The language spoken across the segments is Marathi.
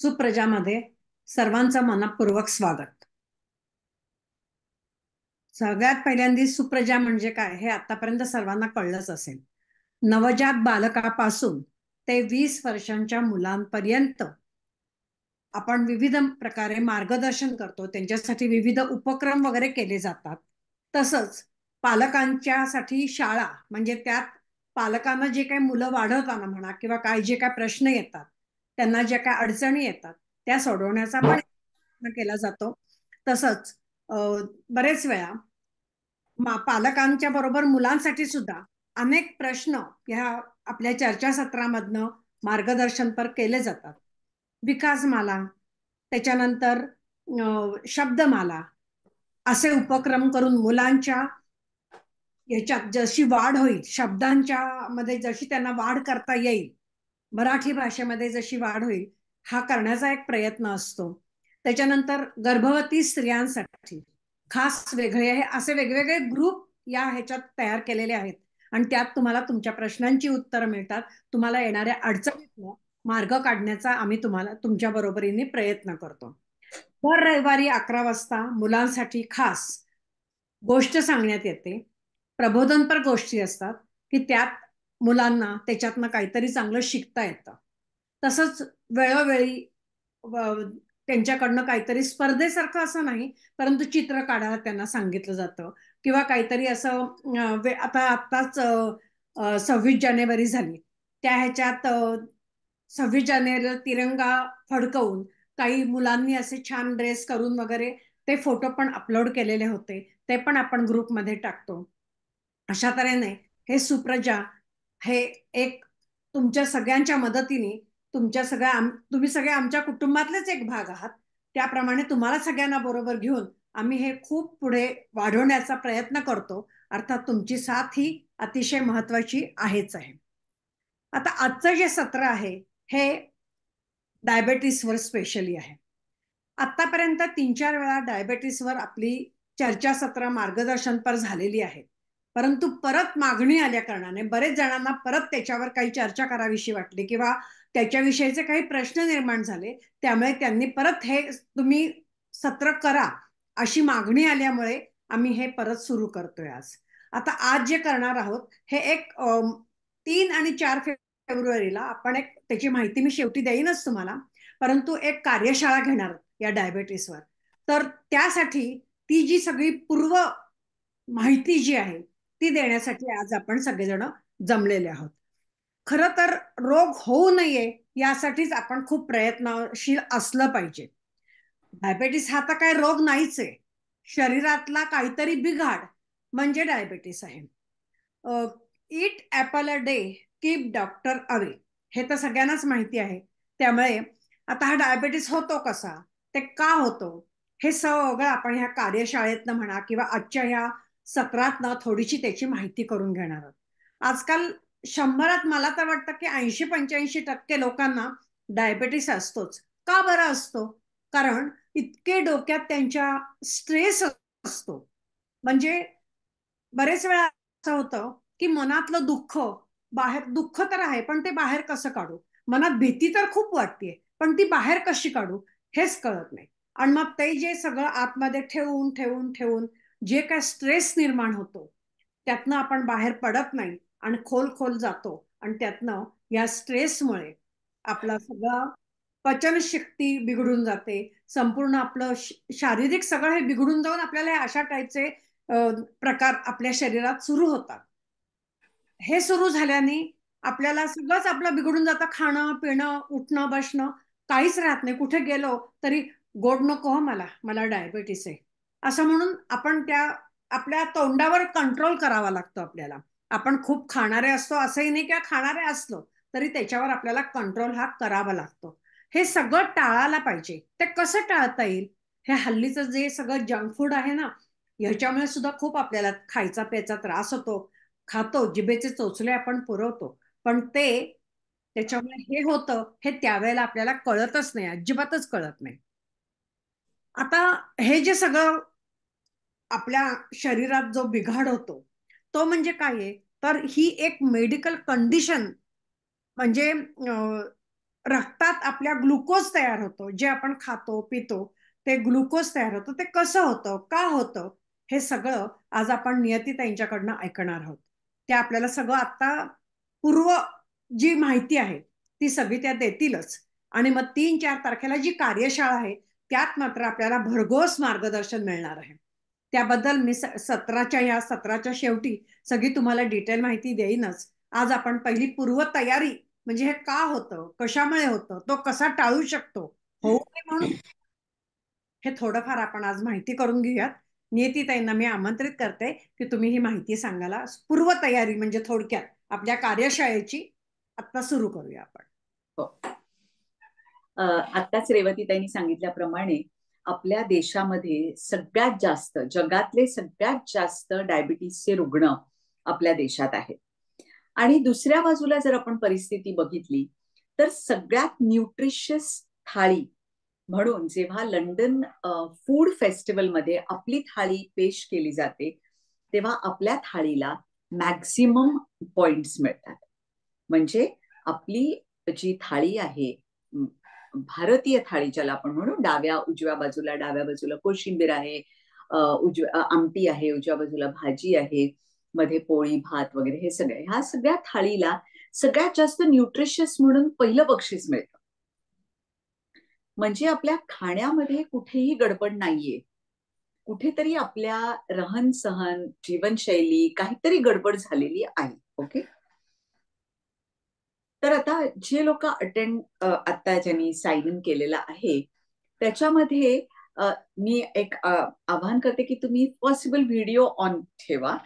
सुप्रजामध्ये सर्वांचं मनपूर्वक स्वागत. सगळ्यात पहिल्यांदा सुप्रजा म्हणजे काय हे आतापर्यंत सर्वांना कळलंच असेल. नवजात बालकापासून ते 20 वर्षांच्या मुलांपर्यंत आपण विविध प्रकारे मार्गदर्शन करतो, त्यांच्यासाठी विविध उपक्रम वगैरे केले जातात. तसंच पालकांच्यासाठी शाळा, म्हणजे त्यात पालकांना जे काही मुलं वाढवताना म्हणा किंवा काय जे काय प्रश्न येतात, त्यांना ज्या काय अडचणी येतात त्या सोडवण्याचा पण प्रयत्न केला जातो. तसंच बरेच वेळा पालकांच्या बरोबर मुलांसाठी सुद्धा अनेक प्रश्न ह्या आपल्या चर्चासत्रामधनं मार्गदर्शनपर केले जातात. विकासमाला, त्याच्यानंतर शब्दमाला असे उपक्रम करून मुलांच्या याच्यात जशी वाढ होईल, शब्दांच्या मध्ये जशी त्यांना वाढ करता येईल, मराठी भाषेमध्ये जशी वाढ होईल हा करण्याचा एक प्रयत्न असतो. त्याच्यानंतर गर्भवती स्त्रियांसाठी खास वेगळे असे वेगवेगळे ग्रुप या ह्याच्यात तयार केलेले आहेत आणि त्यात तुम्हाला तुमच्या प्रश्नांची उत्तरं मिळतात. तुम्हाला येणाऱ्या अडचणीतनं मार्ग काढण्याचा आम्ही तुम्हाला तुमच्या बरोबरीने प्रयत्न करतो. दर रविवारी 11 वाजता मुलांसाठी खास गोष्ट सांगण्यात येते. प्रबोधनपर गोष्टी असतात की त्यात मुलांना त्याच्यातनं काहीतरी चांगलं शिकता येतं. तसंच वेळोवेळी त्यांच्याकडनं काहीतरी स्पर्धेसारखं असं नाही, परंतु चित्र काढायला त्यांना सांगितलं जातं किंवा काहीतरी असं आता आत्ताच 26 जानेवारी झाली, त्या ह्याच्यात 26 जानेवारीला तिरंगा फडकवून काही मुलांनी असे छान ड्रेस करून वगैरे ते फोटो पण अपलोड केलेले होते, ते पण आपण ग्रुपमध्ये टाकतो. अशा तऱ्हेने हे सुप्रजा हे एक तुमच्या सगळ्यांच्या मदतीने तुम्ही सगळे आमच्या कुटुंबातलेच एक भाग आहात, त्याप्रमाणे तुम्हाला सगळ्यांना बरोबर घेऊन आम्ही हे खूप पुढे वाढवण्याचा प्रयत्न करतो. अर्थात तुमची साथ ही अतिशय महत्वाची आहेच आहे. आता आजचं जे सत्र आहे हे डायबेटीसवर स्पेशली आहे. आतापर्यंत 3-4 वेळा डायबेटीसवर आपली चर्चासत्र मार्गदर्शनपर झालेली आहे, परंतु परत मागणी आल्या कारणाने बरेच जणांना परत त्याच्यावर काही चर्चा करावीशी वाटली किंवा त्याच्याविषयीचे काही प्रश्न निर्माण झाले, त्यामुळे त्यांनी परत हे तुम्ही सत्र करा अशी मागणी आल्यामुळे आम्ही हे परत सुरू करतोय. आज जे करणार आहोत हे एक 3 आणि 4 फेब्रुवारीला आपण एक त्याची माहिती मी शेवटी देईनच तुम्हाला, परंतु एक कार्यशाळा घेणार या डायबेटीसवर. तर त्यासाठी ती जी सगळी पूर्व माहिती जी आहे ती देण्यासाठी आज आपण सगळेजण जमलेले आहोत. खरं तर रोग होऊ नये यासाठीच आपण खूप प्रयत्नशील असलं पाहिजे. डायबेटीस हा तर काय रोग नाहीच आहे, शरीरातला काहीतरी बिघाड म्हणजे डायबेटीस आहे. Eat apple a day keep doctor away, हे तर सगळ्यांनाच माहिती आहे. त्यामुळे आता हा डायबेटीस होतो कसा, ते का होतो, हे सगळं आपण ह्या कार्यशाळेतनं म्हणा किंवा आजच्या ह्या सत्रातनं थोडीशी त्याची माहिती करून घेणार आहोत. आजकाल 100त मला तर वाटतं की 80-85% लोकांना डायबेटीस असतोच. का बरं असतो? कारण इतके डोक्यात त्यांच्या स्ट्रेस असतो. म्हणजे बरेच वेळा असं होतं की मनातलं दुःख बाहेर, दुःख तर आहे पण ते बाहेर कसं काढू, मनात भीती तर खूप वाटते पण ती बाहेर कशी काढू हेच कळत नाही. आणि मग ते जे सगळं आतमध्ये ठेवून ठेवून ठेवून जे काय स्ट्रेस निर्माण होतो त्यातनं आपण बाहेर पडत नाही आणि खोल खोल जातो आणि त्यातनं या स्ट्रेसमुळे आपला सगळं पचनशक्ती बिघडून जाते, संपूर्ण आपलं शारीरिक सगळं हे बिघडून जाऊन आपल्याला अशा टाईपचे प्रकार आपल्या शरीरात सुरू होतात. हे सुरू झाल्याने आपल्याला सगळंच आपलं बिघडून जातं, खाणं पिणं उठणं बसणं काहीच राहत नाही. कुठे गेलो तरी गोड नको मला, मला डायबेटीस आहे असं म्हणून आपण त्या आपल्या तोंडावर कंट्रोल करावा लागतो आपल्याला. आपण खूप खाणारे असतो असंही नाही, किंवा खाणारे असलो तरी त्याच्यावर आपल्याला कंट्रोल हा करावा लागतो. हे सगळं टाळायला पाहिजे. ते कसं टाळता येईल? हे हल्लीचं जे सगळं जंक फूड आहे ना, ह्याच्यामुळे सुद्धा खूप आपल्याला खायचा प्यायचा त्रास होतो. खातो, जिभेचे चोचले आपण पुरवतो, पण ते त्याच्यामुळे हे होतं हे त्यावेळेला आपल्याला कळतच नाही, अजिबातच कळत नाही. आता हे जे सगळं आपल्या शरीरात जो बिघाड होतो तो म्हणजे काय आहे, तर ही एक मेडिकल कंडिशन म्हणजे रक्तात आपल्या ग्लुकोज तयार होतो, जे आपण खातो पितो ते ग्लुकोज तयार होतं. ते कसं होतं, का होतं, हे सगळं आज आपण नियतीताईंच्याकडनं ऐकणार आहोत. त्या आपल्याला सगळं आता पूर्व जी माहिती आहे ती सगळी त्या देतीलच. आणि मग 3-4 तारखेला जी कार्यशाळा आहे त्यात मात्र आपल्याला भरघोस मार्गदर्शन मिळणार आहे. त्याबद्दल मी सत्राच्या शेवटी सगळी तुम्हाला डिटेल माहिती देईनच. आज आपण पहिली पूर्वतयारी म्हणजे हे का होतं, कशामुळे होतं, तो कसा टाळू शकतो, होऊ नये म्हणून हे थोडंफार आपण आज माहिती करून घेऊयात. नियतीताईंना मी आमंत्रित करते की तुम्ही ही माहिती सांगायला. पूर्वतयारी म्हणजे थोडक्यात आपल्या कार्यशाळेची आता सुरू करूया आपण. हो. आत्ताच रेवतीताईंनी सांगितल्याप्रमाणे आपल्या देशामध्ये सगळ्यात जास्त, जगातले सगळ्यात जास्त डायबिटीसचे रुग्ण आपल्या देशात आहेत. आणि दुसऱ्या बाजूला जर आपण परिस्थिती बघितली तर सगळ्यात न्यूट्रिशियस थाळी म्हणून जेव्हा लंडन फूड फेस्टिवलमध्ये आपली थाळी पेश केली जाते तेव्हा आपल्या थाळीला मॅक्सिमम पॉइंट्स मिळतात. म्हणजे आपली जी थाळी आहे, भारतीय थाळी ज्याला आपण म्हणू, उजव्या बाजूला कोशिंबीर आहे, आमटी आहे, उजव्या बाजूला भाजी आहे, मध्ये पोळी भात वगैरे, हे सगळे, ह्या सगळ्या थाळीला सगळ्यात जास्त न्यूट्रिशियस म्हणून पहिलं बक्षीस मिळतं. म्हणजे आपल्या खाण्यामध्ये कुठेही गडबड नाहीये. कुठेतरी आपल्या रहन सहन, जीवनशैली काहीतरी गडबड झालेली आहे. ओके. तर आता जे लोक आता ज्यांनी साइन इन केलेलं आहे त्याच्यामध्ये मी एक आवाहन करते की तुम्ही पॉसिबल व्हिडिओ ऑन ठेवा.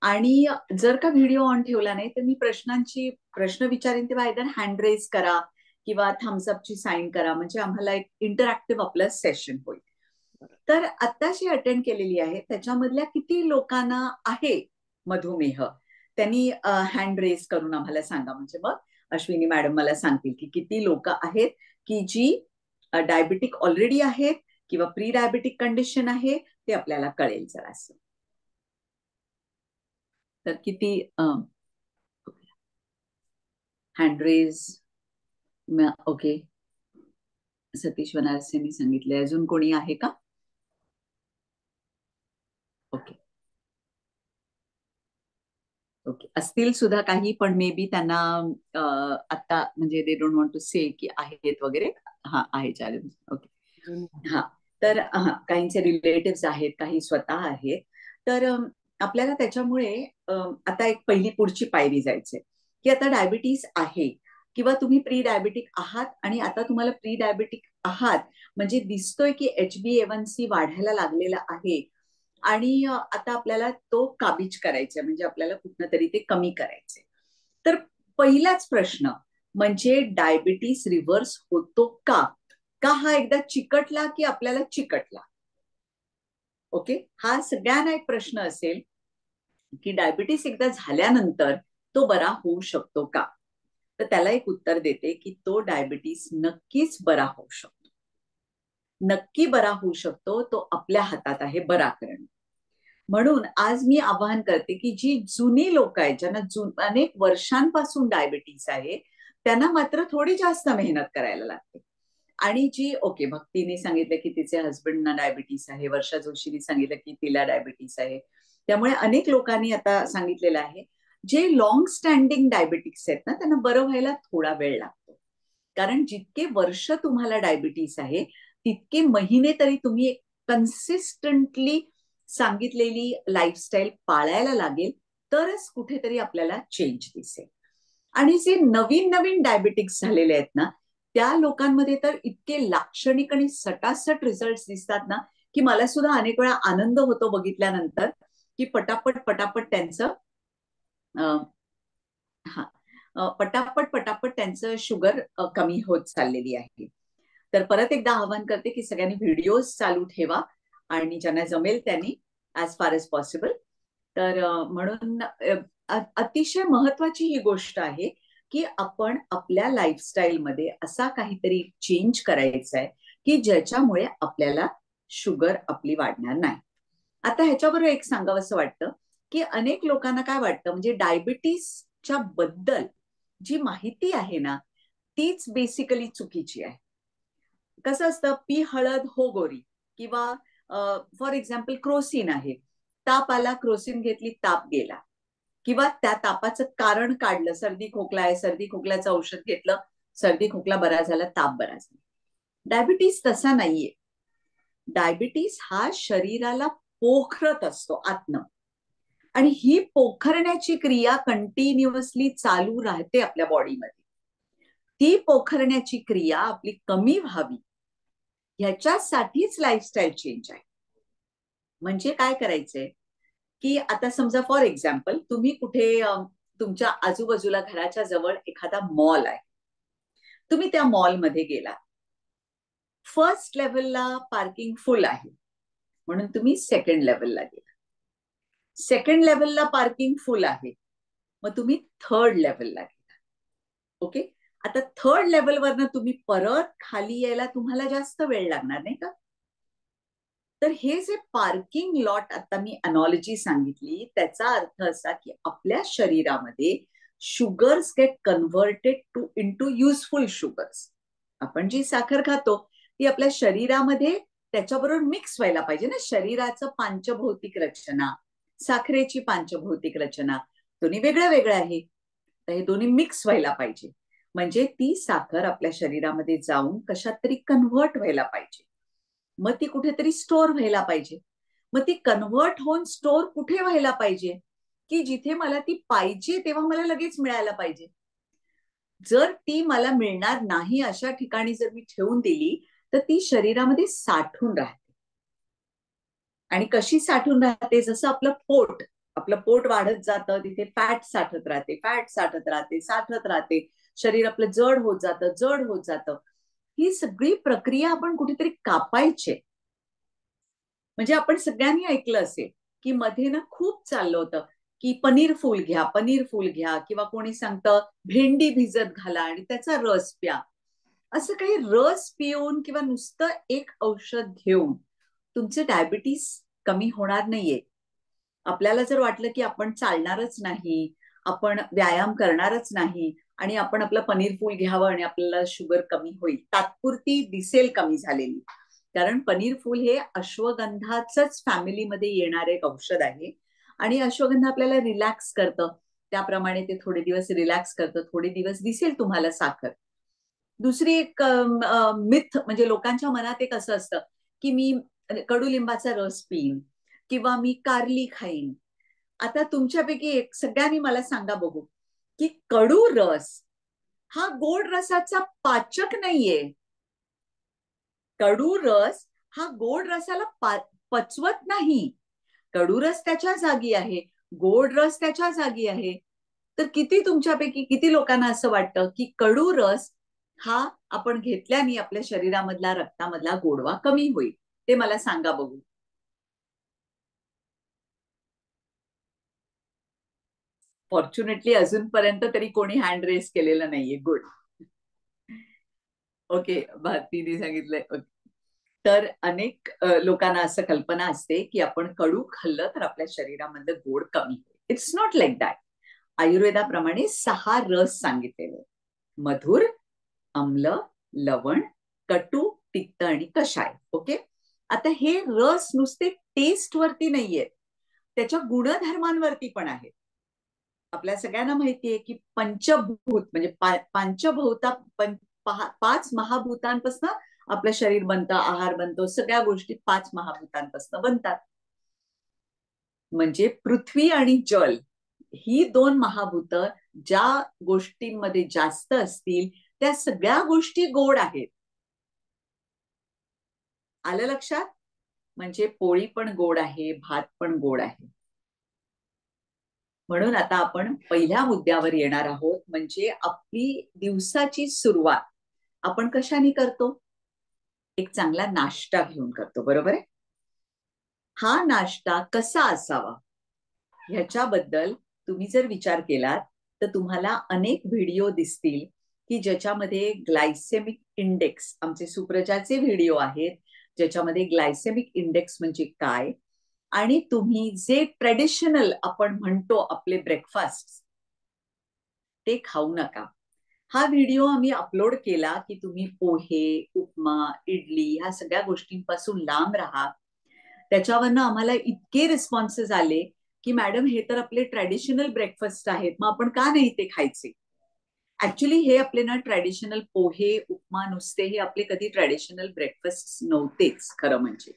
आणि जर का व्हिडिओ ऑन ठेवला नाही तर मी प्रश्न विचारेन तेव्हा आयदर हँड रेज करा किंवा थम्सअपची साईन करा, म्हणजे आम्हाला एक इंटरॅक्टिव्ह आपलं सेशन होईल. तर आता जी अटेंड केलेली आहे त्याच्यामधल्या किती लोकांना आहे मधुमेह, त्यांनी हँड रेज करून आम्हाला सांगा. म्हणजे मग अश्विनी मॅडम मला सांगतील की किती लोक आहेत की जी डायबिटिक ऑलरेडी आहेत किंवा प्री डायबिटिक कंडिशन आहे, ते आपल्याला कळेल जरा असं. तर किती हँड रेज. ओके, सतीश बनारसेंनी सांगितले. अजून कोणी आहे का? ओके ओके, असतील सुद्धा काही, पण मे बी त्यांना आता म्हणजे दे डोंट वॉन्ट टू से की आहेत वगैरे. हा, आहे, चालेल. ओके. हा, तर काहींचे रिलेटिव्स आहेत, काही स्वतः आहेत. तर आपल्याला त्याच्यामुळे आता एक पहिली पुढची पायरी जायचंय की आता डायबिटीस आहे किंवा तुम्ही प्री डायबिटिक आहात आणि आता तुम्हाला प्री डायबिटिक आहात म्हणजे दिसतोय की HbA1c वाढायला लागलेला आहे आणि आता आपल्याला तो काबीज करायचा, म्हणजे आपल्याला कुठनं तरी ते कमी करायचे. तर पहिलाच प्रश्न म्हणजे डायबिटीस रिव्हर्स होतो का? का हा एकदा चिकटला की आपल्याला चिकटला? ओके, हा सगळ्यांना एक प्रश्न असेल की डायबिटीस एकदा झाल्यानंतर तो बरा होऊ शकतो का? तर त्याला एक उत्तर देते की तो डायबिटीस नक्कीच बरा होऊ शकतो. नक्की बरा होऊ शकतो, तो आपल्या हातात आहे बरा करणं. म्हणून आज मी आवाहन करते की जी जुनी लोक आहेत, ज्यांना अनेक वर्षांपासून डायबिटीस आहे, त्यांना मात्र थोडी जास्त मेहनत करायला लागते. आणि जी, ओके, भक्तीने सांगितलं की तिचे हस्बंडना डायबिटीस आहे, वर्षा जोशीने सांगितलं की तिला डायबिटीस आहे, त्यामुळे अनेक लोकांनी आता सांगितलेलं आहे. जे लॉंग स्टँडिंग डायबिटिक्स आहेत ना, त्यांना बरं व्हायला थोडा वेळ लागतो. कारण जितके वर्ष तुम्हाला डायबिटीस आहे तितके महिने तरी तुम्ही एक कन्सिस्टंटली सांगितलेली लाईफस्टाईल पाळायला लागेल, तरच कुठेतरी आपल्याला चेंज दिसेल. आणि जे नवीन नवीन डायबिटिक्स झालेले आहेत ना, त्या लोकांमध्ये तर इतके लाक्षणिक आणि सटासट रिझल्ट दिसतात ना की मला सुद्धा अनेक वेळा आनंद होतो बघितल्यानंतर की पटापट पटापट त्यांचं पटापट पटापट त्यांचं शुगर कमी होत चाललेली आहे. तर परत एकदा आवाहन करते की सगळ्यांनी व्हिडिओज चालू ठेवा आणि ज्यांना जमेल त्यांनी ॲज फार एज पॉसिबल. तर म्हणून अतिशय महत्वाची ही गोष्ट आहे की आपण आपल्या लाईफस्टाईलमध्ये असा काहीतरी चेंज करायचा आहे की ज्याच्यामुळे आपल्याला शुगर आपली वाढणार नाही. आता ह्याच्याबरोबर एक सांगावं असं वाटतं की अनेक लोकांना काय वाटतं, म्हणजे डायबिटीसच्या बद्दल जी माहिती आहे ना तीच बेसिकली चुकीची आहे. कसं असतं, पी हळद हो गोरी, किंवा फॉर एक्झाम्पल क्रोसिन आहे, ताप आला, क्रोसिन घेतली, ताप गेला, किंवा त्या तापाचं कारण काढलं, सर्दी खोकला आहे, सर्दी खोकल्याचं औषध घेतलं, सर्दी खोकला बरा झाला, ताप बरा झाला. डायबिटीस तसा नाहीये. डायबिटीस हा शरीराला पोखरत असतो आतनं, आणि ही पोखरण्याची क्रिया कंटिन्युअसली चालू राहते आपल्या बॉडीमध्ये. ती पोखरण्याची क्रिया आपली कमी व्हावी ह्याच्यासाठीच लाईफस्टाईल चेंज आहे. म्हणजे काय करायचंय की आता समजा फॉर एक्झाम्पल तुम्ही कुठे तुमच्या आजूबाजूला घराच्या जवळ एखादा मॉल आहे, तुम्ही त्या मॉलमध्ये गेला, फर्स्ट लेवलला पार्किंग फुल आहे म्हणून तुम्ही सेकंड लेवलला गेला, सेकंड लेवलला पार्किंग फुल आहे मग तुम्ही थर्ड लेवलला गेला. ओके, आता थर्ड लेवलवरनं तुम्ही परत खाली यायला तुम्हाला जास्त वेळ लागणार नाही का? तर हे जे पार्किंग लॉट आता मी अनॉलॉजी सांगितली त्याचा अर्थ असा की आपल्या शरीरामध्ये sugars get converted into useful sugars. आपण जी साखर खातो ती आपल्या शरीरामध्ये त्याच्याबरोबर मिक्स व्हायला पाहिजे ना. शरीराचं पांचभौतिक रचना, साखरेची पांचभौतिक रचना दोन्ही वेगळ्या वेगळ्या आहे. तर हे दोन्ही मिक्स व्हायला पाहिजे, म्हणजे ती साखर आपल्या शरीरामध्ये जाऊन कशात तरी कन्व्हर्ट व्हायला पाहिजे. मग ती कुठेतरी स्टोअर व्हायला पाहिजे. मग ती कन्व्हर्ट होऊन स्टोअर कुठे व्हायला पाहिजे की जिथे मला ती पाहिजे तेव्हा मला लगेच मिळायला पाहिजे. जर ती मला मिळणार नाही अशा ठिकाणी जर मी ठेवून दिली तर ती शरीरामध्ये साठून राहते. आणि कशी साठून राहते, जसं आपलं पोट वाढत जातं तिथे फॅट साठत राहते, फॅट साठत राहते, साठत राहते, शरीर आपलं जड होत जातं, जड होत जातं. ही सगळी प्रक्रिया आपण कुठेतरी कापायची. म्हणजे आपण सगळ्यांनी ऐकलं असेल की मध्ये ना खूप चाललं होतं की पनीर फूल घ्या, पनीर फूल घ्या, किंवा कोणी सांगतं भेंडी भिजत घाला आणि त्याचा रस प्या. असं काही रस पिऊन किंवा नुसतं एक औषध घेऊन तुमचे डायबिटीस कमी होणार नाहीये. आपल्याला जर वाटलं की आपण चालणारच नाही, आपण व्यायाम करणारच नाही आणि आपण आपलं पनीर फूल घ्यावं आणि आपल्याला शुगर कमी होईल, तात्पुरती दिसेल कमी झालेली. कारण पनीर फूल हे अश्वगंधाचंच फॅमिलीमध्ये येणारे एक औषध आहे आणि अश्वगंधा आपल्याला रिलॅक्स करतं, त्याप्रमाणे ते थोडे दिवस रिलॅक्स करतं, थोडे दिवस दिसेल तुम्हाला साखर. दुसरी एक मिथ म्हणजे लोकांच्या मनात एक असं असतं की मी कडुलिंबाचा रस पिईन किंवा मी कारली खाईन. आता तुमच्यापैकी एक सगळ्यांनी मला सांगा बघू की कडू रस हा गोड रसाचा पाचक नाहीये. कडू रस हा गोड रसाला पचवत नाही. कडू रस त्याच्या जागी आहे, गोड रस त्याच्या जागी आहे. तर तुमच्यापैकी किती लोकांना असं वाटतं की कडू रस हा आपण घेतल्याने आपल्या शरीरामधला रक्तामधला गोडवा कमी होईल? ते मला सांगा बघू. फॉर्च्युनेटली अजूनपर्यंत तरी कोणी हँड रेस केलेलं नाहीये. गुड. ओके, भारतीने सांगितलंय. तर अनेक लोकांना असं कल्पना असते की आपण कडू खाल्लं तर आपल्या शरीरामधलं गोड कमी होईल. It's not like that. आयुर्वेदाप्रमाणे 6 रस सांगितलेले: मधुर, आम्ल, लवण, कटू, तिक्त आणि कषाय. ओके, आता हे रस नुसते टेस्ट वरती नाहीये, त्याच्या गुणधर्मांवरती पण आहे. आपल्या सगळ्यांना माहितीये की पंचभूत म्हणजे पंचभूता 5 महाभूतांपासून आपलं शरीर बनतं, आहार बनतो, सगळ्या गोष्टी 5 महाभूतांपासून बनतात. म्हणजे पृथ्वी आणि जल ही 2 महाभूत ज्या गोष्टींमध्ये जास्त असतील त्या सगळ्या गोष्टी गोड आहेत. आलं लक्षात? म्हणजे पोळी पण गोड आहे, भात पण गोड आहे. म्हणून आता आपण पहिल्या मुद्द्यावर येणार आहोत, म्हणजे आपली दिवसाची सुरुवात आपण कशाने करतो? एक चांगला नाश्ता घेऊन करतो, बरोबर आहे? हा नाश्ता कसा असावा ह्याच्याबद्दल तुम्ही जर विचार केलात तर तुम्हाला अनेक व्हिडिओ दिसतील की ज्याच्यामध्ये ग्लायसेमिक इंडेक्स, आमचे सुप्रजाचे व्हिडिओ आहेत ज्याच्यामध्ये ग्लायसेमिक इंडेक्स म्हणजे काय, आणि तुम्ही जे ट्रेडिशनल आपण म्हणतो आपले ब्रेकफास्ट ते खाऊ नका. हा व्हिडिओ आम्ही अपलोड केला की तुम्ही पोहे, उपमा, इडली ह्या सगळ्या गोष्टींपासून लांब राहा. त्याच्यावरनं आम्हाला इतके रिस्पॉन्सेस आले की मॅडम हे तर आपले ट्रॅडिशनल ब्रेकफास्ट आहेत, मग आपण का नाही ते खायचे. ऍक्च्युली हे आपले ना ट्रॅडिशनल पोहे, उपमा नुसते हे आपले कधी ट्रॅडिशनल ब्रेकफास्ट नव्हतेच. खरं म्हणजे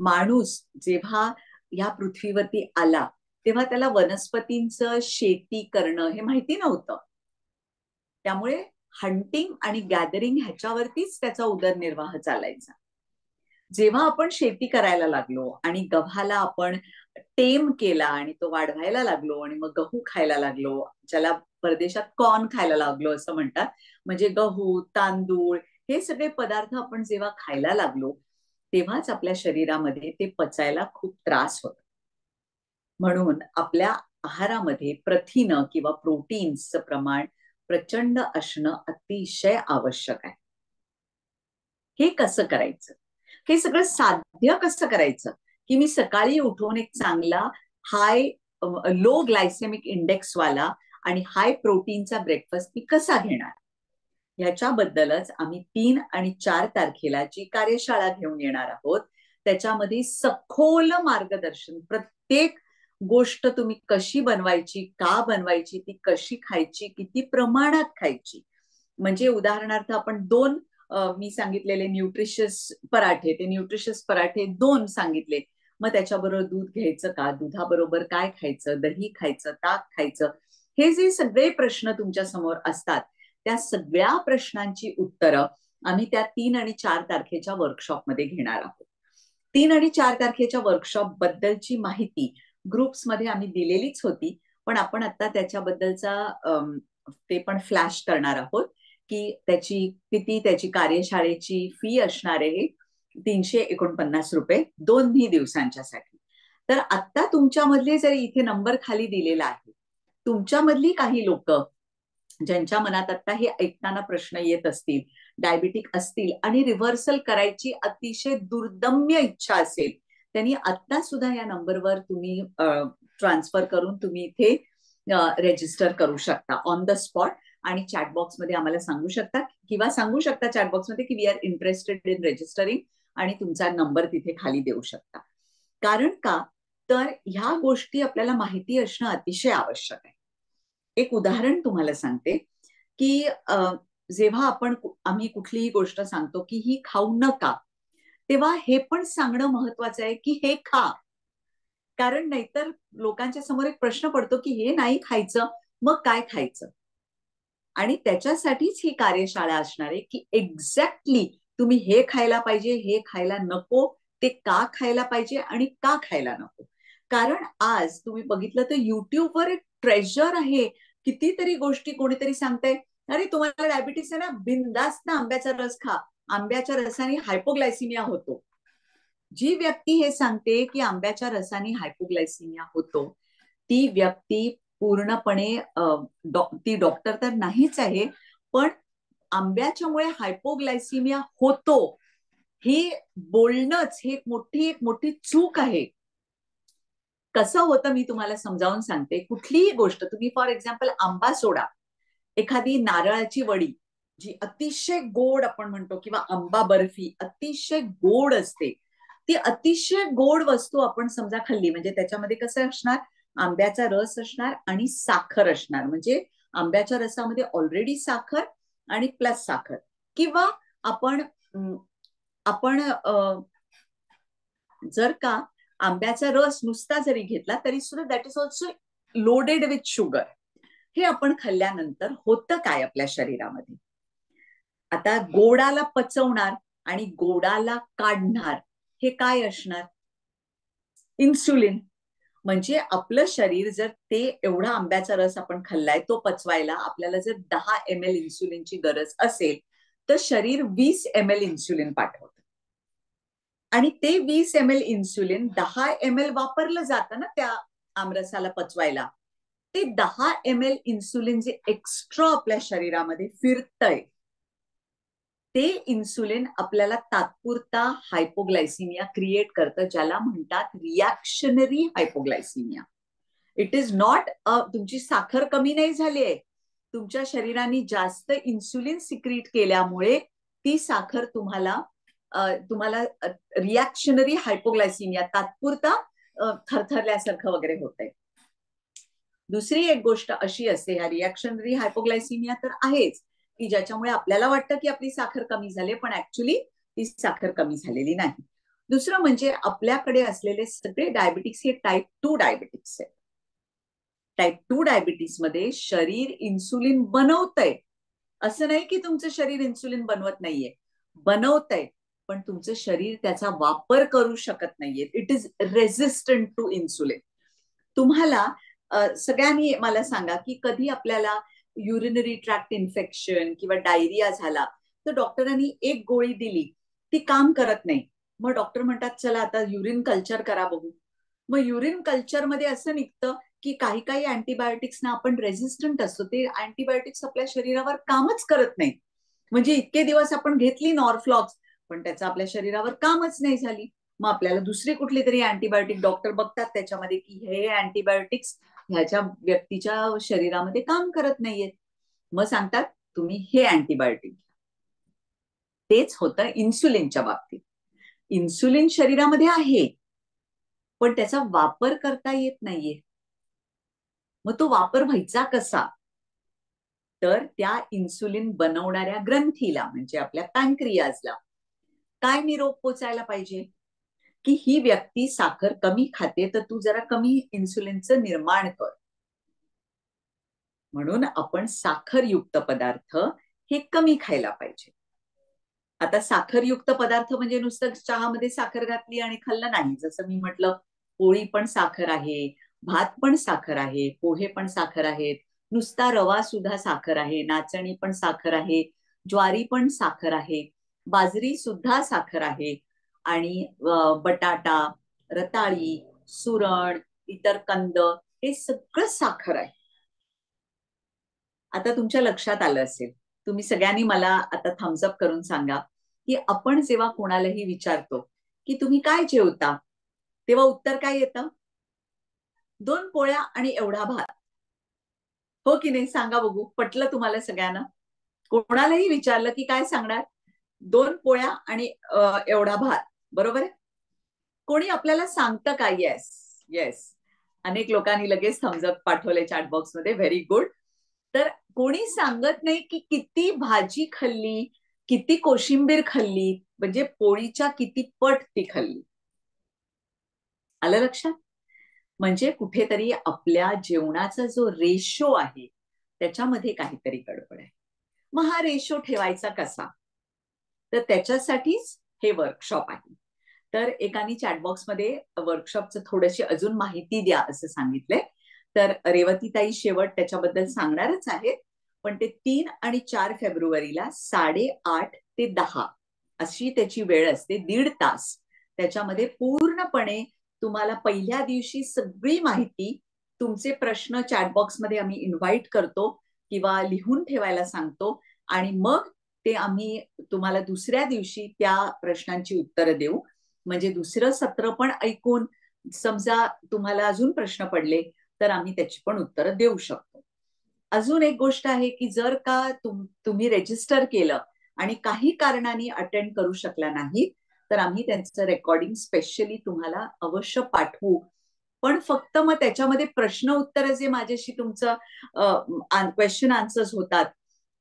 माणूस जेव्हा या पृथ्वीवरती आला तेव्हा त्याला वनस्पतींचं शेती करणं हे माहिती नव्हतं. त्यामुळे हंटिंग आणि गॅदरिंग ह्याच्यावरतीच त्याचा उदरनिर्वाह चालायचा. जेव्हा आपण शेती करायला लागलो आणि गव्हाला आपण टेम केला आणि तो वाढवायला लागलो आणि मग गहू खायला लागलो, ज्याला परदेशात कॉर्न खायला लागलो असं म्हणतात, म्हणजे गहू, तांदूळ हे सगळे पदार्थ आपण जेव्हा खायला लागलो तेव्हाच आपल्या शरीरामध्ये ते पचायला खूप त्रास होतो. म्हणून आपल्या आहारामध्ये प्रथिनं किंवा प्रोटीन्सचं प्रमाण प्रचंड असणं अतिशय आवश्यक आहे. हे कसं करायचं, हे सगळं साध्य कसं करायचं, की मी सकाळी उठून एक चांगला हाय लो ग्लायसेमिक इंडेक्स वाला आणि हाय प्रोटीनचा ब्रेकफास्ट मी कसा घेणार, ह्याच्याबद्दलच आम्ही 3 आणि 4 तारखेला जी कार्यशाळा घेऊन येणार आहोत त्याच्यामध्ये सखोल मार्गदर्शन, प्रत्येक गोष्ट तुम्ही कशी बनवायची, का बनवायची, ती कशी खायची, किती प्रमाणात खायची. म्हणजे उदाहरणार्थ आपण 2 मी सांगितलेले न्यूट्रिशियस पराठे, ते न्यूट्रिशियस पराठे 2 सांगितले, मग त्याच्याबरोबर दूध घ्यायचं का, दुधाबरोबर काय खायचं, दही खायचं, ताक खायचं, हे जे सगळे प्रश्न तुमच्या समोर असतात त्या सगळ्या प्रश्नांची उत्तरं आम्ही त्या 3 आणि 4 तारखेच्या वर्कशॉपमध्ये घेणार आहोत. 3 आणि 4 तारखेच्या वर्कशॉप बद्दलची माहिती ग्रुप्समध्ये आम्ही दिलेलीच होती, पण आपण आता त्याच्याबद्दलचा ते पण फ्लॅश करणार आहोत की त्याची कार्यशाळेची फी असणार आहे 349 रुपये 2 दिवसांच्यासाठी. तर आता तुमच्यामधले जर इथे नंबर खाली दिलेला आहे, तुमच्यामधली काही लोक ज्यांच्या मनात आता हे ऐकताना प्रश्न येत असतील, डायबिटिक असतील आणि रिव्हर्सल करायची अतिशय दुर्दम्य इच्छा असेल, त्यांनी आता सुद्धा या नंबरवर तुम्ही ट्रान्सफर करून तुम्ही इथे रेजिस्टर करू शकता ऑन द स्पॉट आणि चॅटबॉक्समध्ये आम्हाला सांगू शकता किंवा सांगू शकता चॅटबॉक्समध्ये की we R interested in registering आणि तुमचा नंबर तिथे खाली देऊ शकता. कारण का, तर ह्या गोष्टी आपल्याला माहिती असणं अतिशय आवश्यक आहे. एक उदाहरण तुम्हाला सांगते की जेव्हा आम्ही कुठलीही गोष्ट सांगतो की ही खाऊ नका, तेव्हा हे पण सांगणं महत्वाचं आहे की हे खा. कारण नाहीतर लोकांच्या समोर एक प्रश्न पडतो की हे नाही खायचं, मग काय खायचं. आणि त्याच्यासाठीच ही कार्यशाळा असणार आहे की एक्झॅक्टली तुम्ही हे खायला पाहिजे, हे खायला नको, ते का खायला पाहिजे आणि का खायला नको. कारण आज तुम्ही बघितलं तर युट्यूबवर एक ट्रेजर आहे. कितीतरी गोष्टी कोणीतरी सांगते, अरे तुम्हाला डायबिटीस आहे ना, बिनधास्त ना आंब्याचा रस खा, आंब्याच्या रसाने हायपोग्लायसिमिया होतो. जी व्यक्ती हे सांगते की आंब्याच्या रसाने हायपोग्लायसिमिया होतो, ती व्यक्ती पूर्णपणे ती डॉक्टर तर नाहीच आहे, पण आंब्याच्यामुळे हायपोग्लायसिमिया होतो हे बोलणंच हे एक मोठी चूक आहे. कसं होतं मी तुम्हाला समजावून सांगते. कुठलीही गोष्ट तुम्ही फॉर एक्झाम्पल आंबा सोडा, एखादी नारळाची वडी जी अतिशय गोड आपण म्हणतो किंवा आंबा बर्फी अतिशय गोड असते, ती अतिशय गोड वस्तू आपण समजा खाल्ली म्हणजे त्याच्यामध्ये कसं असणार, आंब्याचा रस असणार आणि साखर असणार, म्हणजे आंब्याच्या रसामध्ये ऑलरेडी साखर आणि प्लस साखर. किंवा आपण आपण जर का आंब्याचा रस नुसता जरी घेतला तरी सुद्धा that is also loaded with sugar. हे आपण खाल्ल्यानंतर होतं काय आपल्या शरीरामध्ये, आता गोडाला पचवणार आणि गोडाला काढणार हे काय असणार, इन्सुलिन. म्हणजे आपलं शरीर जर ते एवढा आंब्याचा रस आपण खाल्लाय तो पचवायला आपल्याला जर 10 ml इन्सुलिनची गरज असेल तर शरीर 20 ml इन्सुलिन पाठवतं. आणि ते 20 ml इन्सुलिन 10 ml वापरलं जातं ना त्या आमरसाला पचवायला. ते 10 ml इन्सुलिन जे एक्स्ट्रा आपल्या शरीरामध्ये फिरतंय, ते इन्सुलिन आपल्याला तात्पुरता हायपोग्लायसिमिया क्रिएट करतं, ज्याला म्हणतात रिॲक्शनरी हायपोग्लायसिमिया. इट इज नॉट तुमची साखर कमी नाही झाली आहे, तुमच्या शरीराने जास्त इन्सुलिन सिक्रीट केल्यामुळे ती साखर तुम्हाला रिॲक्शनरी हायपोग्लायसिमिया, तात्पुरता थरथरल्यासारखं वगैरे होतंय. दुसरी एक गोष्ट अशी असते, ह्या रिॲक्शनरी हायपोग्लायसिमिया तर आहेच, की ज्याच्यामुळे आपल्याला वाटतं की आपली साखर कमी झाली, पण ऍक्च्युली ती साखर कमी झालेली नाही. दुसरं म्हणजे आपल्याकडे असलेले सगळे डायबिटिक्स हे टाईप 2 डायबिटिक्स आहेत. टाईप 2 डायबिटीस मध्ये शरीर इन्सुलिन बनवतंय, असं नाही की तुमचं शरीर इन्सुलिन बनवत नाहीये, बनवतंय, पण तुमचं शरीर त्याचा वापर करू शकत नाहीये. It is resistant to insulin. तुम्हाला सगळ्यांनी मला सांगा की कधी आपल्याला युरिनरी ट्रॅक्ट इन्फेक्शन किंवा डायरिया झाला तर डॉक्टरांनी एक गोळी दिली, ती काम करत नाही, मग डॉक्टर म्हणतात चला आता युरिन कल्चर करा बघू. मग युरिन कल्चरमध्ये असं निघतं की काही काही अँटीबायोटिक्सना आपण रेझिस्टंट असतो, ते अँटीबायोटिक्स आपल्या शरीरावर कामच करत नाही. म्हणजे इतके दिवस आपण घेतली नॉरफ्लॉक्स, पण त्याचं आपल्या शरीरावर कामच नाही झाली. मग आपल्याला दुसरी कुठली तरी अँटीबायोटिक डॉक्टर बघतात त्याच्यामध्ये की हे अँटीबायोटिक्स ह्याच्या व्यक्तीच्या शरीरामध्ये काम करत नाहीयेत, मग सांगतात तुम्ही हे अँटीबायोटिक घ्या. तेच होतं इन्सुलिनच्या बाबतीत. इन्सुलिन शरीरामध्ये आहे, पण त्याचा वापर करता येत नाहीये. मग तो वापर व्हायचा कसा? तर त्या इन्सुलिन बनवणाऱ्या ग्रंथीला म्हणजे आपल्या पॅनक्रियाजला काय निरोप पोचायला पाहिजे की ही व्यक्ती साखर कमी खाते, तर तू जरा कमी इन्सुलिनचं निर्माण कर. म्हणून आपण साखरयुक्त पदार्थ हे कमी खायला पाहिजे. आता साखरयुक्त पदार्थ म्हणजे नुसतं चहामध्ये साखर घातली आणि खाल्लं नाही. जसं मी म्हटलं, पोळी पण साखर आहे, भात पण साखर आहे, पोहे पण साखर आहेत, नुसता रवा सुद्धा साखर आहे, नाचणी पण साखर आहे, ज्वारी पण साखर आहे, बाजरी सुद्धा साखर आहे, आणि बटाटा, रताळी, सुरण, इतर कंद हे सगळं साखर आहे. आता तुमच्या लक्षात आलं असेल, तुम्ही सगळ्यांनी मला आता थम्सअप करून सांगा की आपण जेव्हा कोणालाही विचारतो की तुम्ही काय जेवता, तेव्हा उत्तर काय येतं? 2 पोळ्या आणि एवढा भात. हो की नाही? सांगा बघू, पटलं तुम्हाला सगळ्यांना? कोणालाही विचारलं की काय सांगणार? 2 पोळ्या आणि एवढा भात, बरोबर आहे? कोणी आपल्याला सांगतं का? Yes yes. अनेक लोकांनी लगेच थम्सअप पाठवले चॅट बॉक्समध्ये, व्हेरी गुड. तर कोणी सांगत नाही की किती भाजी खाल्ली, किती कोशिंबीर खाल्ली, म्हणजे पोळीच्या किती पट ती खाल्ली. आलं लक्षात? म्हणजे कुठेतरी आपल्या जेवणाचा जो रेशो आहे त्याच्यामध्ये काहीतरी गडबड आहे. मग हा रेशो ठेवायचा कसा? तर त्याच्यासाठीच हे वर्कशॉप आहे. तर एकाने चॅटबॉक्समध्ये वर्कशॉपचं थोडीशी अजून माहिती द्या असं सांगितलंय. तर रेवतीताई शेवट त्याच्याबद्दल सांगणारच आहेत, पण ते 3 आणि 4 फेब्रुवारीला 8:30 ते 10 अशी त्याची वेळ असते, 1.5 तास. त्याच्यामध्ये पूर्णपणे तुम्हाला पहिल्या दिवशी सगळी माहिती, तुमचे प्रश्न चॅटबॉक्समध्ये आम्ही इन्व्हाइट करतो किंवा लिहून ठेवायला सांगतो, आणि मग ते आम्ही तुम्हाला दुसऱ्या दिवशी त्या प्रश्नांची उत्तरं देऊ. म्हणजे दुसरं सत्र पण ऐकून समजा तुम्हाला अजून प्रश्न पडले तर आम्ही त्याची पण उत्तरं देऊ शकतो. अजून एक गोष्ट आहे की जर का तुम्ही रेजिस्टर केलं आणि काही कारणाने अटेंड करू शकला नाही, तर आम्ही त्यांचं रेकॉर्डिंग स्पेशली तुम्हाला अवश्य पाठवू. पण फक्त मग त्याच्यामध्ये प्रश्न उत्तर जे माझ्याशी तुमचं क्वेश्चन आन्सर्स होतात,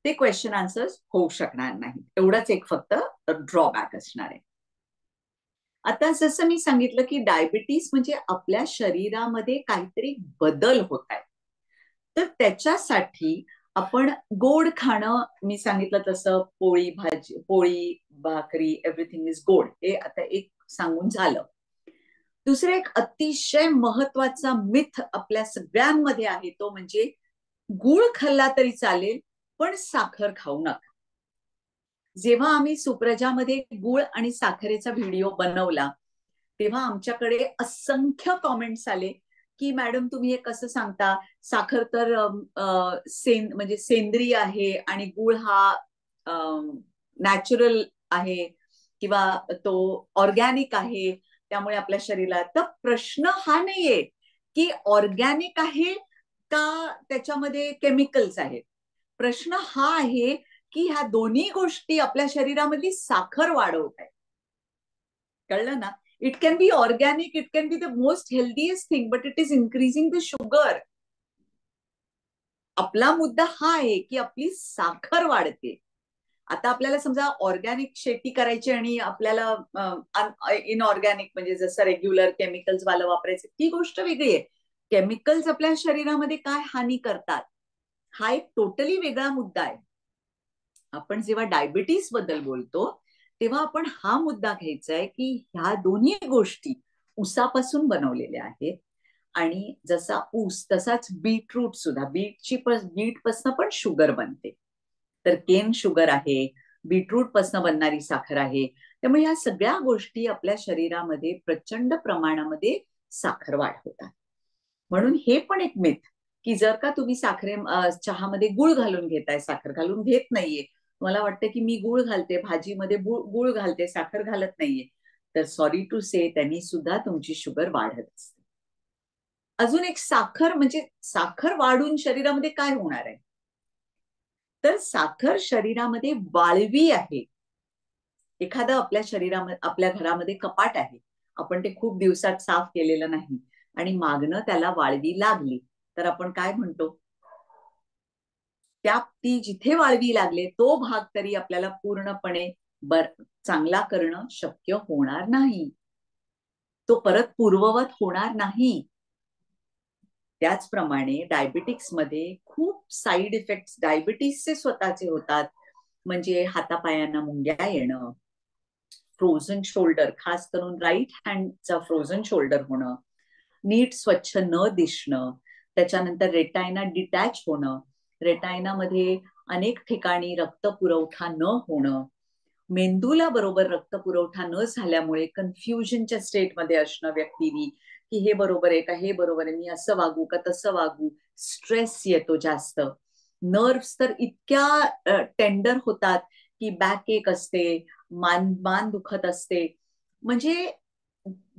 ते क्वेश्चन आन्सर्स होऊ शकणार नाही. एवढंच एक फक्त ड्रॉबॅक असणार आहे. आता जसं मी सांगितलं की डायबिटीस म्हणजे आपल्या शरीरामध्ये काहीतरी बदल होत आहे. तर त्याच्यासाठी आपण गोड खाणं, मी सांगितलं तसं पोळी भाजी, पोळी भाकरी, एव्हरीथिंग इज गोड, हे आता एक सांगून झालं. दुसरं एक अतिशय महत्वाचा मिथ आपल्या सगळ्यांमध्ये आहे, तो म्हणजे गुळ खाल्ला तरी चालेल पण साखर खाऊ नका. जेव्हा आम्ही सुप्रजामध्ये गुळ आणि साखरेचा व्हिडिओ बनवला तेव्हा आमच्याकडे असंख्य कॉमेंट्स आले की मॅडम तुम्ही हे कसं सांगता, साखर तर म्हणजे सेंद्रिय आहे आणि गुळ हा नॅचरल आहे किंवा तो ऑर्गॅनिक आहे, त्यामुळे आपल्या शरीराला. तर प्रश्न हा नाहीये की ऑर्गॅनिक आहे का त्याच्यामध्ये केमिकल्स आहेत. प्रश्न हा आहे की ह्या दोन्ही गोष्टी आपल्या शरीरामधली साखर वाढवत आहेत. कळलं ना? It can be organic, it can be the most healthiest thing, but it is increasing the sugar. आपला मुद्दा हा आहे की आपली साखर वाढते. आता आपल्याला समजा ऑर्गॅनिक शेती करायची आणि आपल्याला इनऑर्गॅनिक म्हणजे जसं रेग्युलर केमिकल्स वाला वापरायचं, ती गोष्ट वेगळी आहे. केमिकल्स आपल्या शरीरामध्ये काय हानी करतात हा एक टोटली वेगळा मुद्दा आहे. आपण जेव्हा डायबिटीस बद्दल बोलतो तेव्हा आपण हा मुद्दा घ्यायचा आहे की ह्या दोन्ही गोष्टी ऊसापासून बनवलेल्या आहेत. आणि जसा ऊस तसाच बीटरूट सुद्धा, बीट पासून पण शुगर बनते. तर केन शुगर आहे, बीटरूट पासून बनणारी साखर आहे. त्यामुळे ह्या सगळ्या गोष्टी आपल्या शरीरामध्ये प्रचंड प्रमाणामध्ये साखर वाढवतात. म्हणून हे पण एक मिथ की जर का तुम्ही चहामध्ये गुळ घालून घेताय, साखर घालून घेत नाहीये, मला वाटतं की मी गुळ घालते भाजीमध्ये, गुळ घालते साखर घालत नाहीये, तर सॉरी टू से त्यांनी सुद्धा तुमची शुगर वाढत असते. अजून एक साखर म्हणजे साखर वाढून शरीरामध्ये काय होणार आहे, तर साखर शरीरामध्ये वाळवी आहे. एखादं आपल्या शरीरामध्ये, आपल्या घरामध्ये कपाट आहे, आपण ते खूप दिवसात साफ केलेलं नाही आणि मागणं त्याला वाळवी लागली, तर आपण काय म्हणतो, ती जिथे वाळवी लागले तो भाग तरी आपल्याला पूर्णपणे चांगला करणं शक्य होणार नाही, तो परत पूर्ववत होणार नाही. त्याचप्रमाणे डायबिटिक्समध्ये खूप साईड इफेक्ट्स डायबिटीसचे स्वतःचे होतात. म्हणजे हातापायांना मुंग्या येणं, फ्रोझन शोल्डर, खास करून राईट हँडचा फ्रोझन शोल्डर होणं, नीट स्वच्छ न दिसणं, त्याच्यानंतर रेटायना डिटॅच होणं, रेटायनामध्ये अनेक ठिकाणी रक्तपुरवठा न होणं, मेंदूला बरोबर रक्तपुरवठा न झाल्यामुळे कन्फ्युजनच्या स्टेटमध्ये असणं व्यक्तीनी की हे बरोबर आहे का, हे बरोबर आहे, मी असं वागू का तसं वागू, स्ट्रेस येतो जास्त. नर्व्स तर इतक्या टेंडर होतात की बॅक एक असते, मान दुखत असते. म्हणजे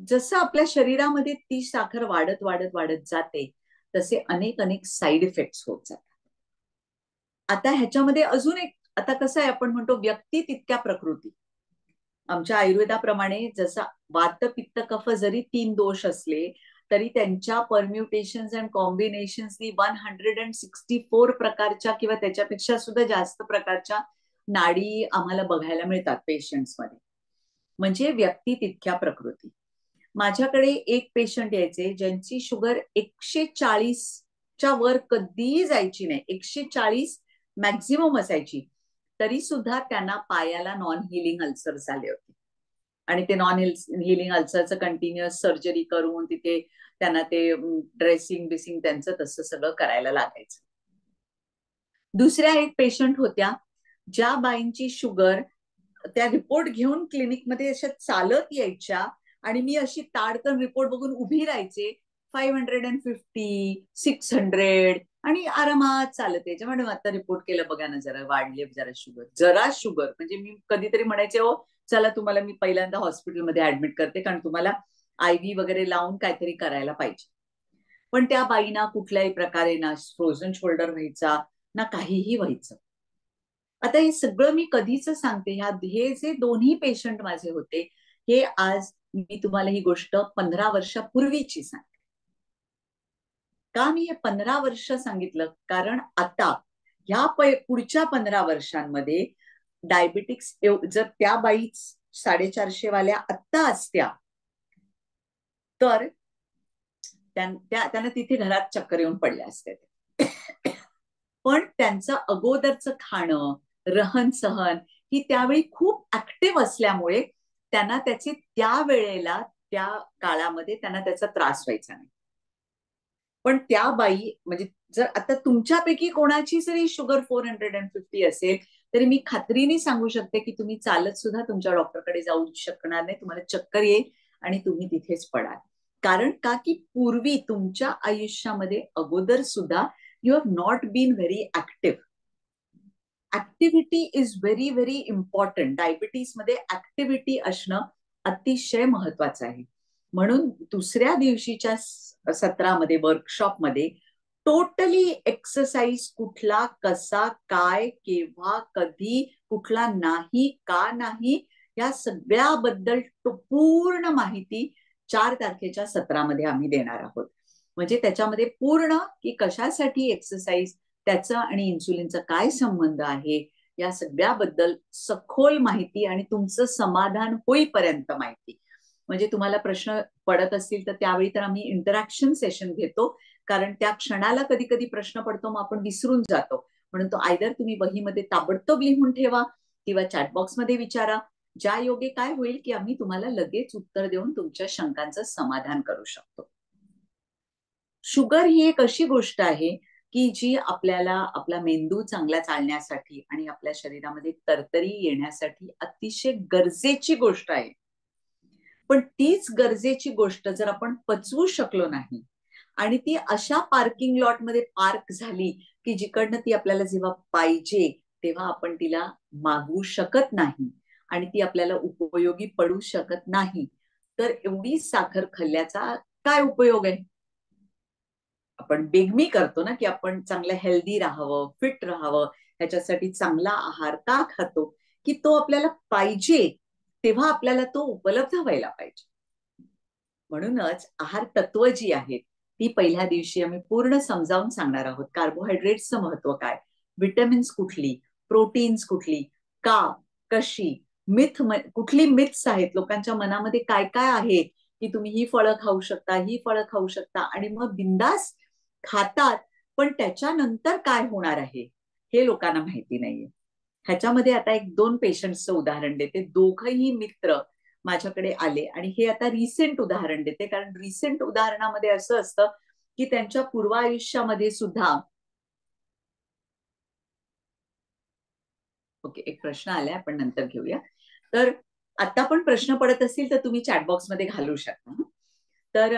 जसं आपल्या शरीरामध्ये ती साखर वाढत वाढत वाढत जाते तसे अनेक अनेक साईड इफेक्ट्स होत जातात. आता ह्याच्यामध्ये अजून एक, आता कसं आहे, आपण म्हणतो व्यक्ती तितक्या प्रकृती. आमच्या आयुर्वेदाप्रमाणे जसा वात पित्त कफ जरी 3 दोष असले तरी त्यांच्या परम्युटेशन्स अँड कॉम्बिनेशन्सनी 164 प्रकारच्या किंवा त्याच्यापेक्षा सुद्धा जास्त प्रकारच्या नाडी आम्हाला बघायला मिळतात पेशंट्समध्ये. म्हणजे व्यक्ती तितक्या प्रकृती. माझ्याकडे एक पेशंट यायचे ज्यांची शुगर 140च्या वर कधीही जायची नाही, 140 मॅक्झिमम असायची, तरी सुद्धा त्यांना पायाला नॉन हिलिंग अल्सर झाले होते. आणि ते नॉन हिलिंग अल्सरचं कंटिन्युअस सर्जरी करून तिथे त्यांना ते ड्रेसिंग बिसिंग त्यांचं तसं सगळं करायला लागायचं. दुसऱ्या एक पेशंट होत्या ज्या बाईंची शुगर, त्या रिपोर्ट घेऊन क्लिनिकमध्ये अशा चालत यायच्या आणि मी अशी ताडकन रिपोर्ट बघून उभी राहायचे. 550, 600 आणि आरामात चालत यायच्या. मॅडम आता रिपोर्ट केलं बघा ना, जरा वाढले, जरा शुगर म्हणजे मी कधीतरी म्हणायचे हो चला तुम्हाला मी पहिल्यांदा हॉस्पिटलमध्ये ऍडमिट करते कारण तुम्हाला IV वगैरे लावून काहीतरी करायला पाहिजे. पण त्या बाईंना कुठल्याही प्रकारे ना फ्रोझन शोल्डर व्हायचा ना काहीही व्हायचं. आता हे सगळं मी कधीच सांगते, हे जे दोन्ही पेशंट माझे होते हे आज मी तुम्हाला ही गोष्ट 15 वर्षापूर्वीची सांगते. का मी हे 15 वर्ष सांगितलं, कारण आता ह्या पुढच्या 15 वर्षांमध्ये डायबिटिक्स जर त्या बाई 450 वाल्या आत्ता असत्या तर त्यांना तिथे घरात चक्कर येऊन पडल्या असत्या. पण त्यांचं अगोदरचं खाणं, रहन सहन ही त्यावेळी खूप ऍक्टिव्ह असल्यामुळे त्यांना त्याचे त्या वेळेला त्या काळामध्ये त्यांना त्याचा त्रास व्हायचा नाही. पण त्या बाई म्हणजे जर आता तुमच्यापैकी कोणाची जरी शुगर 450 असेल तरी मी खात्रीने सांगू शकते की तुम्ही चालत सुद्धा तुमच्या डॉक्टरकडे जाऊ शकणार नाही, तुम्हाला चक्कर येईल आणि तुम्ही तिथेच पडाल. कारण का की पूर्वी तुमच्या आयुष्यामध्ये अगोदर सुद्धा you have not been very active. Activity is very very important. डायबिटीसमध्ये ऍक्टिव्हिटी असणं अतिशय महत्वाचं आहे. म्हणून दुसऱ्या दिवशीच्या सत्रामध्ये, वर्कशॉपमध्ये टोटली एक्सरसाइज कुठला, कसा, काय, केव्हा, कधी, कुठला नाही, का नाही, या सगळ्याबद्दल पूर्ण माहिती 4 तारखेच्या सत्रामध्ये आम्ही देणार आहोत. म्हणजे त्याच्यामध्ये पूर्ण की कशासाठी एक्सरसाइज, त्याचं आणि इन्सुलिनचा काय संबंध आहे, या सगळ्याबद्दल सखोल माहिती आणि तुमचं समाधान होईपर्यंत माहिती. म्हणजे तुम्हाला प्रश्न पडत असतील तर त्यावेळी तर आम्ही इंटरॅक्शन सेशन घेतो, कारण त्या क्षणाला कधी कधी प्रश्न पडतो, मग आपण विसरून जातो. म्हणून तो आयदर तुम्ही वहीमध्ये ताबडतोब लिहून ठेवा किंवा चॅटबॉक्समध्ये विचारा. ज्या योगे काय होईल की आम्ही तुम्हाला लगेच उत्तर देऊन तुमच्या शंकांचं समाधान करू शकतो. शुगर ही एक अशी गोष्ट आहे की जी आपल्याला आपला मेंदू चांगला चालण्यासाठी आणि आपल्या शरीरामध्ये तरतरी येण्यासाठी अतिशय गरजेची गोष्ट आहे. पण तीच गरजेची गोष्ट जर आपण पचवू शकलो नाही आणि ती अशा पार्किंग लॉट मध्ये पार्क झाली की जिकडनं ती आपल्याला जेव्हा पाहिजे तेव्हा आपण तिला मागवू शकत नाही आणि ती आपल्याला उपयोगी पडू शकत नाही, तर एवढी साखर खाल्ल्याचा काय उपयोग आहे? आपण बेगमी करतो ना की आपण चांगलं हेल्दी राहावं, फिट राहावं, ह्याच्यासाठी चांगला आहार का खातो की तो आपल्याला पाहिजे तेव्हा आपल्याला तो उपलब्ध व्हायला पाहिजे. म्हणूनच आहार तत्व जी आहेत ती पहिल्या दिवशी आम्ही पूर्ण समजावून सांगणार आहोत. कार्बोहायड्रेट्सचं महत्व काय, विटॅमिन्स कुठली, प्रोटीन्स कुठली, का, कशी, मिथ कुठली मिथ्स आहेत, लोकांच्या मनामध्ये काय काय आहे की तुम्ही ही फळं खाऊ शकता, ही फळं खाऊ शकता आणि मग बिंदास खातात, पण त्याच्यानंतर काय होणार आहे हे लोकांना माहिती नाहीये. ह्याच्यामध्ये आता 1-2 पेशंट्सचं उदाहरण देते. दोघंही मित्र माझ्याकडे आले आणि हे आता रिसेंट उदाहरण देते, कारण रिसेंट उदाहरणामध्ये असं असतं की त्यांच्या पूर्व आयुष्यामध्ये सुद्धा. ओके, एक प्रश्न आलाय, आपण नंतर घेऊया. तर आता पण प्रश्न पडत असतील तर तुम्ही चॅटबॉक्समध्ये घालू शकता. तर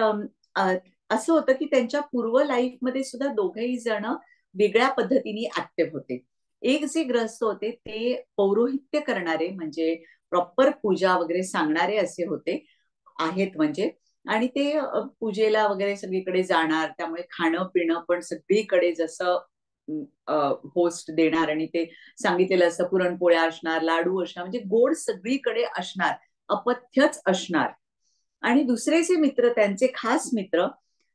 असं होतं की त्यांच्या पूर्व लाईफमध्ये सुद्धा दोघेही जण वेगळ्या पद्धतीने ऍक्टिव्ह होते. एक जे ग्रस्त होते ते पौरोहित्य करणारे, म्हणजे प्रॉपर पूजा वगैरे सांगणारे असे होते आहेत म्हणजे. आणि ते पूजेला वगैरे सगळीकडे जाणार, त्यामुळे खाणं पिणं पण सगळीकडे जसं होस्ट देणार आणि ते सांगितलेलं असं पुरणपोळ्या असणार, लाडू असणार, म्हणजे गोड सगळीकडे असणार, अपथ्यच असणार. आणि दुसरे जे मित्र, त्यांचे खास मित्र,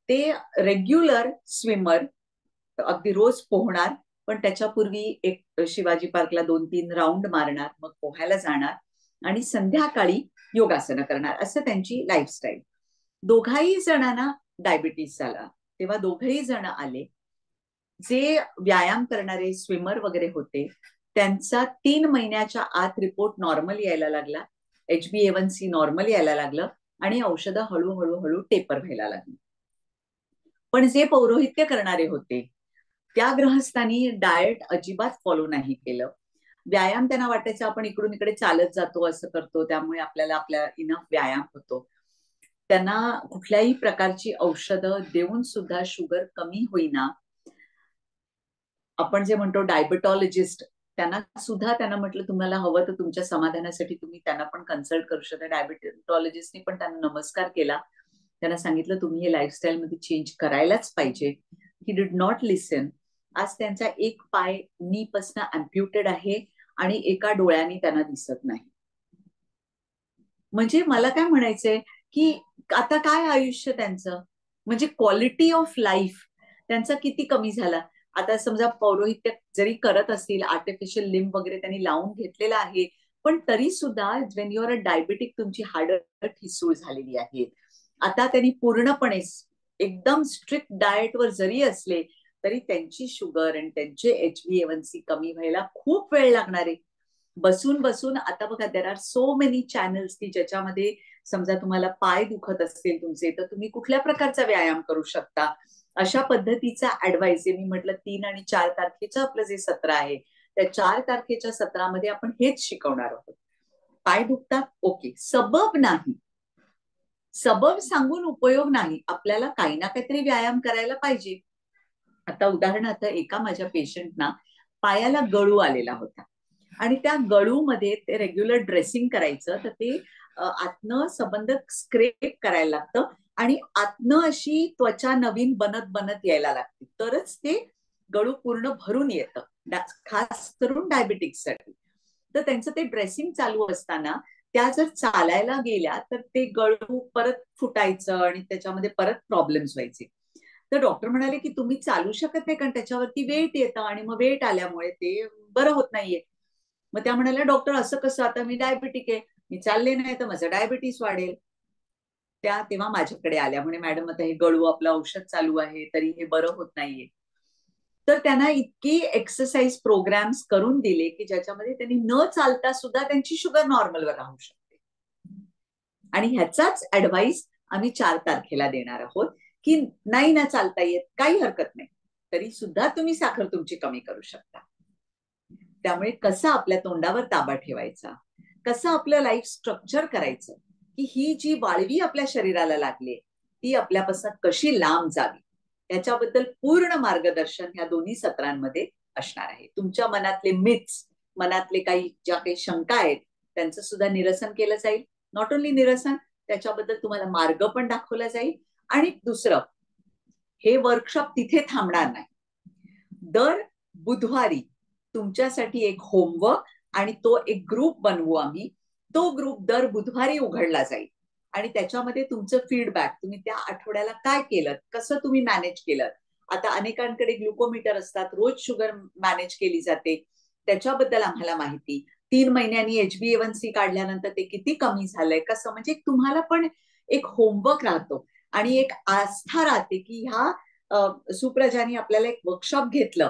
ते रेग्युलर स्विमर, अगदी रोज पोहणार, पण त्याच्यापूर्वी एक शिवाजी पार्कला 2-3 राऊंड मारणार, मग पोहायला जाणार आणि संध्याकाळी योगासनं करणार, असं त्यांची लाईफस्टाईल. दोघाही जणांना डायबिटीस झाला. तेव्हा दोघही जण आले. जे व्यायाम करणारे स्विमर वगैरे होते त्यांचा 3 महिन्याच्या आत रिपोर्ट नॉर्मल यायला लागला, HbA1c नॉर्मल यायला लागलं आणि औषधं हळूहळू हळू टेपर व्हायला लागली. पण जे पौरोहित्य करणारे होते त्या गृहस्थांनी डाएट अजिबात फॉलो नाही केलं. व्यायाम त्यांना वाटायचं आपण इकडून इकडे चालत जातो, असं करतो, त्यामुळे आपल्याला आपल्या इनफ व्यायाम होतो. त्यांना कुठल्याही प्रकारची औषधं देऊन सुद्धा शुगर कमी होईना. आपण जे म्हणतो डायबिटॉलॉजिस्ट, त्यांना सुद्धा त्यांना म्हटलं तुम्हाला हवं तर तुमच्या समाधानासाठी तुम्ही त्यांना पण कन्सल्ट करू शकता. डायबिटॉलॉजिस्टनी पण त्यांना नमस्कार केला, त्यांना सांगितलं तुम्ही हे लाईफस्टाईल मध्ये चेंज करायलाच पाहिजे. ही डिड नॉट लिसन. आज त्यांचा एक पाय नीपासून अम्प्युटेड आहे आणि एका डोळ्याने त्यांना दिसत नाही. म्हणजे मला काय म्हणायचंय की आता काय आयुष्य त्यांचं, म्हणजे क्वालिटी ऑफ लाईफ त्यांचा किती कमी झाला. आता समजा पौरोहित्य जरी करत असतील, आर्टिफिशियल लिंब वगैरे त्यांनी लावून घेतलेला आहे, पण तरी सुद्धा वेन युअर अ डायबिटिक तुमची हाडं ठिसूळ झालेली आहेत. आता त्यांनी पूर्णपणे एकदम स्ट्रिक्ट डाएटवर जरी असले तरी त्यांची शुगर आणि त्यांचे HbA1c कमी व्हायला खूप वेळ लागणार आहे. बसून बसून आता बघा, there are so many channels की ज्याच्यामध्ये समजा तुम्हाला पाय दुखत असतील तुमचे, तर तुम्ही कुठल्या प्रकारचा व्यायाम करू शकता, अशा पद्धतीचा ऍडवाइस आहे. मी म्हटलं 3 आणि 4 तारखेचं आपलं जे सत्र आहे त्या 4 तारखेच्या सत्रामध्ये आपण हेच शिकवणार आहोत. पाय दुखतात, ओके, सबब नाही, सबब सांगून उपयोग नाही, आपल्याला काही ना काहीतरी व्यायाम करायला पाहिजे. आता उदाहरणार्थ एका माझ्या पेशंटना पायाला गळू आलेला होता आणि त्या गळूमध्ये ते रेग्युलर ड्रेसिंग करायचं, तर ते आतनं संबंध स्क्रेप करायला लागतं आणि आतनं अशी त्वचा नवीन बनत बनत यायला लागते, तरच ते गळू पूर्ण भरून येतं, खास करून डायबिटिक्ससाठी. तर त्यांचं ते ड्रेसिंग चालू असताना त्या जर चालायला गेल्या तर ते गळू परत फुटायचं आणि त्याच्यामध्ये परत प्रॉब्लेम्स व्हायचे. तर डॉक्टर म्हणाले की तुम्ही चालू शकत नाही, कारण त्याच्यावरती वेट येतं आणि मग वेट आल्यामुळे ते बरं होत नाहीये. मग त्या म्हणाल्या, डॉक्टर असं कसं, आता मी डायबिटिक आहे, मी चालले नाही तर माझं डायबिटीस वाढेल. त्या तेव्हा माझ्याकडे आल्या, म्हणे मॅडम आता हे गळू आपलं औषध चालू आहे तरी हे बरं होत नाहीये. तर त्यांना इतकी एक्सरसाइज प्रोग्राम्स करून दिले की ज्याच्यामध्ये त्यांनी न चालता सुद्धा त्यांची शुगर नॉर्मलवर राहू शकते. आणि ह्याचाच ऍडवाइस आम्ही 4 तारखेला देणार आहोत की नाही ना चालता येत, काही हरकत नाही, तरी सुद्धा तुम्ही साखर तुमची कमी करू शकता. त्यामुळे कसं आपल्या तोंडावर ताबा ठेवायचा, कसं आपलं लाईफ स्ट्रक्चर करायचं, की ही जी वाळवी आपल्या शरीराला लागली ती आपल्यापासून कशी लांब जावी, याच्याबद्दल पूर्ण मार्गदर्शन ह्या दोन्ही सत्रांमध्ये असणार आहे. तुमच्या मनातले मिथ्स, मनातले काही ज्या काही शंका आहेत त्यांचं सुद्धा निरसन केलं जाईल. नॉट ओन्ली निरसन, त्याच्याबद्दल तुम्हाला मार्ग पण दाखवला जाईल. आणि दुसरं, हे वर्कशॉप तिथे थांबणार नाही. दर बुधवारी तुमच्यासाठी एक होमवर्क आणि तो एक ग्रुप बनवू आम्ही. तो ग्रुप दर बुधवारी उघडला जाईल आणि त्याच्यामध्ये तुमचं फीडबॅक, तुम्ही त्या आठवड्याला काय केलं, कसं तुम्ही मॅनेज केलं. आता अनेकांकडे ग्लुकोमीटर असतात, रोज शुगर मॅनेज केली जाते, त्याच्याबद्दल आम्हाला माहिती. 3 महिन्यांनी HbA1c काढल्यानंतर ते किती कमी झालंय, कसं, म्हणजे तुम्हाला पण एक होमवर्क राहतो आणि एक आस्था राहते की ह्या सुप्रजानी आपल्याला एक वर्कशॉप घेतलं,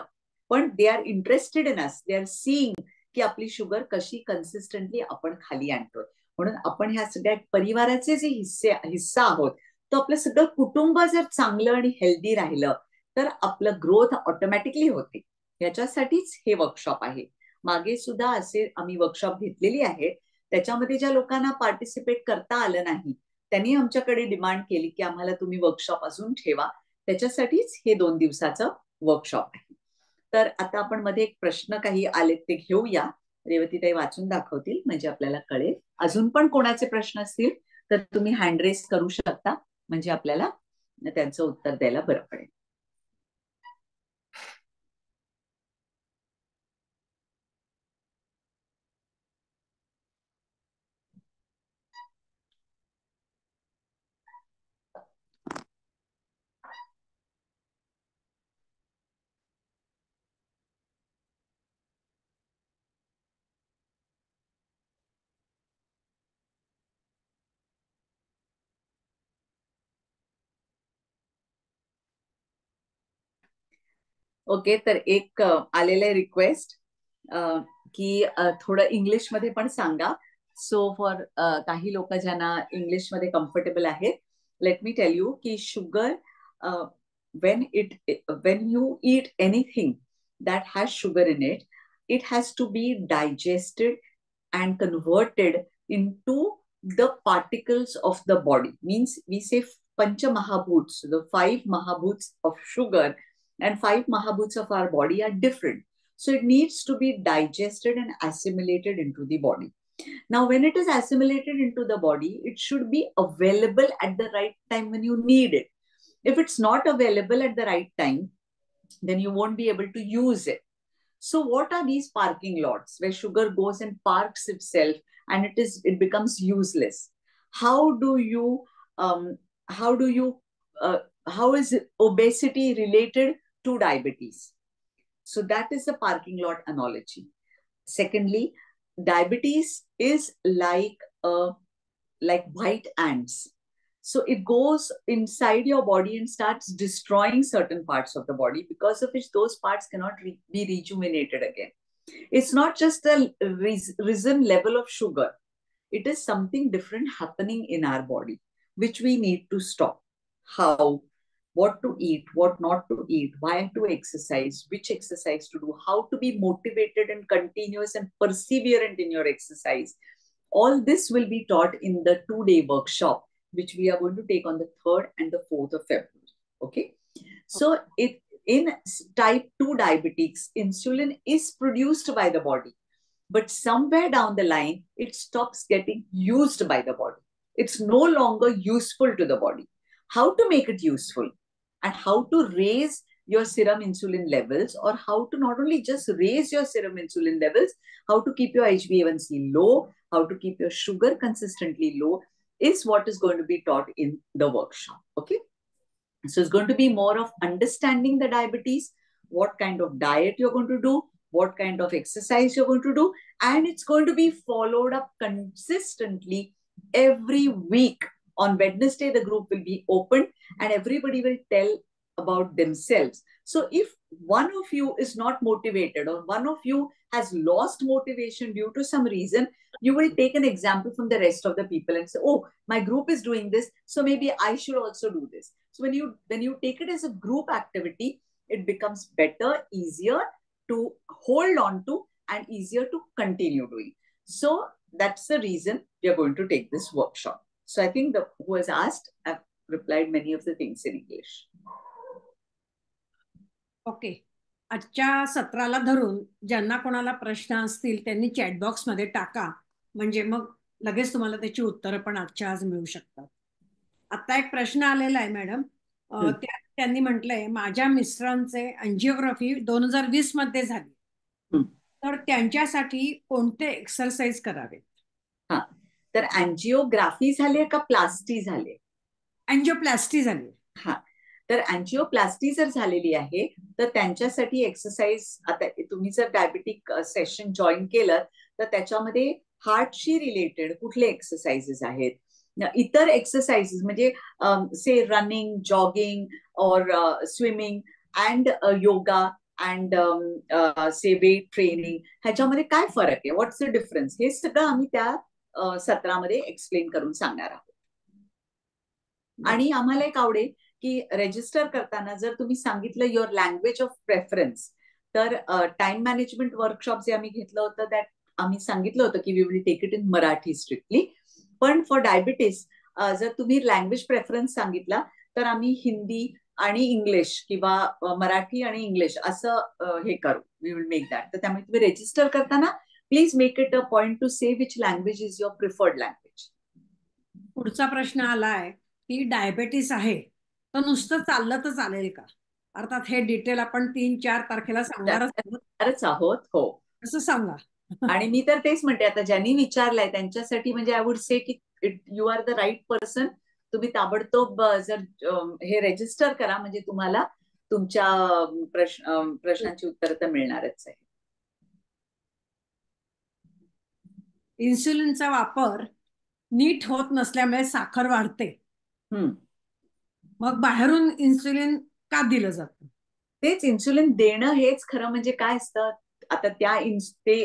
पण they are interested in us, they are seeing की आपली शुगर कशी कन्सिस्टंटली आपण खाली आणतोय. म्हणून आपण ह्या सगळ्या परिवाराचे जे हिस्सा आहोत, तो आपलं सगळं कुटुंब जर चांगलं आणि हेल्दी राहिलं तर आपलं ग्रोथ ऑटोमॅटिकली होते. याच्यासाठीच हे वर्कशॉप आहे. मागे सुद्धा असे आम्ही वर्कशॉप घेतलेली आहेत, त्याच्यामध्ये ज्या लोकांना पार्टिसिपेट करता आलं नाही त्यांनी आमच्याकडे डिमांड केली की आम्हाला तुम्ही वर्कशॉप अजून ठेवा. त्याच्यासाठीच हे 2 दिवसाचं वर्कशॉप आहे. तर आता आपण मध्ये एक प्रश्न काही आलेत ते घेऊया. रेवतीताई वाचून दाखवतील म्हणजे आपल्याला कळेल. अजून पण कोणाचे प्रश्न असतील तर तुम्ही हँड रेस करू शकता, म्हणजे आपल्याला त्यांचं उत्तर द्यायला बरं पडेल. ओके, तर एक आलेलं रिक्वेस्ट की थोडं इंग्लिशमध्ये पण सांगा. सो फॉर काही लोक ज्यांना इंग्लिशमध्ये कम्फर्टेबल आहेत, लेट मी टेल यू की sugar, when you eat anything that has sugar in it, it has to be digested and converted into the particles of the body. Means we say pancha mahabhuts, the 5 mahabhuts of sugar and 5 mahabhuts of our body are different. So it needs to be digested and assimilated into the body. Now, when it is assimilated into the body, it should be available at the right time when you need it. If it's not available at the right time, then you won't be able to use it. So what are these parking lots where sugar goes and parks itself and it becomes useless? How do you how do you how is obesity related to diabetes? So that is the parking lot analogy. Secondly, diabetes is like white ants. So it goes inside your body and starts destroying certain parts of the body, because of which those parts cannot be rejuvenated again. It's not just a risen level of sugar. It is something different happening in our body, which we need to stop. How? What to eat, what not to eat, why to exercise, which exercise to do, how to be motivated and continuous and perseverant in your exercise. All this will be taught in the 2-day workshop, which we are going to take on the 3rd and the 4th of February. Okay. So in type 2 diabetes, insulin is produced by the body, but somewhere down the line, it stops getting used by the body. It's no longer useful to the body. how to make it useful, and how to raise your serum insulin levels, or how to not only just raise your serum insulin levels, how to keep your HbA1c low, how to keep your sugar consistently low, is what is going to be taught in the workshop. Okay. So it's going to be more of understanding the diabetes, what kind of diet you're going to do, what kind of exercise you're going to do, and it's going to be followed up consistently every week. On Wednesday, the group will be open and everybody will tell about themselves. So if one of you is not motivated, or one of you has lost motivation due to some reason, you will take an example from the rest of the people and say, oh, my group is doing this, so maybe I should also do this. So when you take it as a group activity, it becomes better, easier to hold on to, and easier to continue doing. So that's the reason we are going to take this workshop. So I think who has asked, I've replied many of the things in English. Okay. आजच्या सत्राला धरून ज्यांना कोणाला प्रश्न असतील त्यांनी चॅटबॉक्स मध्ये टाका, म्हणजे मग लगेच तुम्हाला त्याची उत्तरं पण आजच्या आज मिळू शकतात. आता एक प्रश्न आलेला आहे मॅडम. त्यांनी म्हटलंय, माझ्या मिस्टरांचे अँजिओग्राफी 2020 मध्ये झाली, तर त्यांच्यासाठी कोणते एक्सरसाइज करावे? हा, तर अँजिओग्राफी झाली का प्लास्टी झाली? अँजिओप्लास्टी झाली. हा, तर अँजिओप्लास्टी जर झालेली आहे तर त्यांच्यासाठी एक्सरसाइज, आता तुम्ही जर डायबिटिक सेशन जॉईन केलं तर त्याच्यामध्ये हार्टशी रिलेटेड कुठले एक्सरसाइजेस आहेत, इतर एक्सरसाइजेस म्हणजे से रनिंग, जॉगिंग और swimming and yoga and say weight training, ह्याच्यामध्ये काय फरक आहे, व्हॉट्स द डिफरन्स, हे सगळं आम्ही त्या सत्रामध्ये एक्सप्लेन करून सांगणार आहोत. आणि आम्हाला एक आवडेल की रजिस्टर करताना जर तुम्ही सांगितलं युअर लँग्वेज ऑफ प्रेफरन्स, तर टाइम मॅनेजमेंट वर्कशॉप जे आम्ही घेतलं होतं त्यात आम्ही सांगितलं होतं की we will take it in Marathi strictly, पण फॉर डायबिटीस जर तुम्ही लँग्वेज प्रेफरन्स सांगितला तर आम्ही हिंदी आणि इंग्लिश किंवा मराठी आणि इंग्लिश असं हे करू, वी विल मेक दॅट. तर त्यामुळे तुम्ही रजिस्टर करताना please make it a point two say which language is your preferred language. पुढचा प्रश्न आलाय की डायबेटीस आहे तर नुसतं चाललं तर चालेल का? अर्थात हे डिटेल आपण 3-4 तारखेला सांगणारच आहोत. हो, असं सांगा. आणि मी तर तेच म्हणते, आता ज्यांनी विचारलंय त्यांच्यासाठी म्हणजे आय वुड से की you are the right person. तुम्ही ताबडतोब जर हे रजिस्टर करा, म्हणजे तुम्हाला तुमच्या प्रश्नांची उत्तर तर मिळणारच आहे. इन्सुलिनचा वापर नीट होत नसल्यामुळे साखर वाढते, मग बाहेरून इन्सुलिन का दिलं जातं? तेच इन्सुलिन देणं हेच खरं म्हणजे काय असतं. आता ते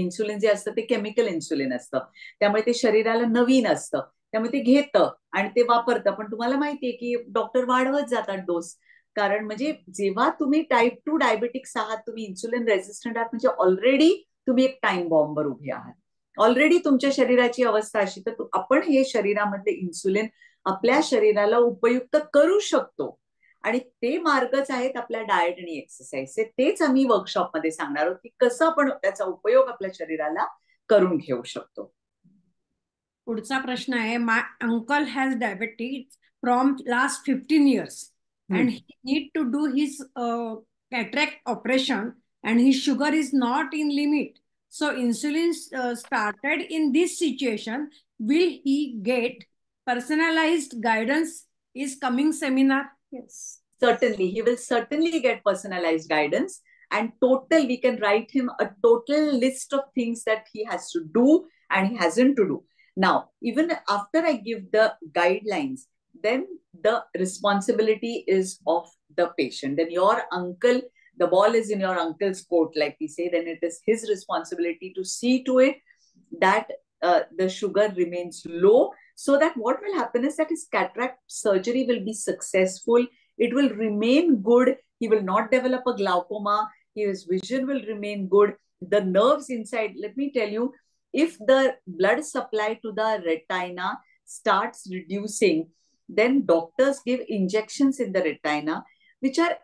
इन्सुलिन जे असतं ते केमिकल इन्सुलिन असतं, त्यामुळे ते शरीराला नवीन असतं, त्यामुळे ते घेतं आणि ते वापरतं. पण तुम्हाला माहितीये की डॉक्टर वाढवत जातात डोस, कारण म्हणजे जेव्हा तुम्ही टाईप 2 डायबेटिक्स आहात, तुम्ही इन्सुलिन रेझिस्टंट आहात, म्हणजे ऑलरेडी तुम्ही एक टाइम बॉम्बवर उभे आहात. ऑलरेडी तुमच्या शरीराची अवस्था अशी, तर आपण हे शरीरामधले इन्सुलिन आपल्या शरीराला उपयुक्त करू शकतो, आणि ते मार्गच आहेत आपल्या डाएट आणि एक्सरसाइजचे. तेच आम्ही वर्कशॉपमध्ये सांगणार आहोत की कसं आपण त्याचा उपयोग आपल्या शरीराला करून घेऊ शकतो. पुढचा प्रश्न आहे, my uncle has diabetes from last 15 years and he need to do his cataract operation and his sugar is not in limit, so insulin started in this situation, will he get personalized guidance? Is coming seminar? Yes, certainly he will certainly get personalized guidance, and total, we can write him a total list of things that he has to do and he hasn't to do. Now, even after I give the guidelines, then the responsibility is of the patient. Then your uncle, the ball is in your uncle's court, like we say, then it is his responsibility to see to it that the sugar remains low, so that what will happen is that his cataract surgery will be successful, it will remain good, he will not develop a glaucoma, his vision will remain good, the nerves inside, let me tell you, if the blood supply to the retina starts reducing, then doctors give injections in the retina, which are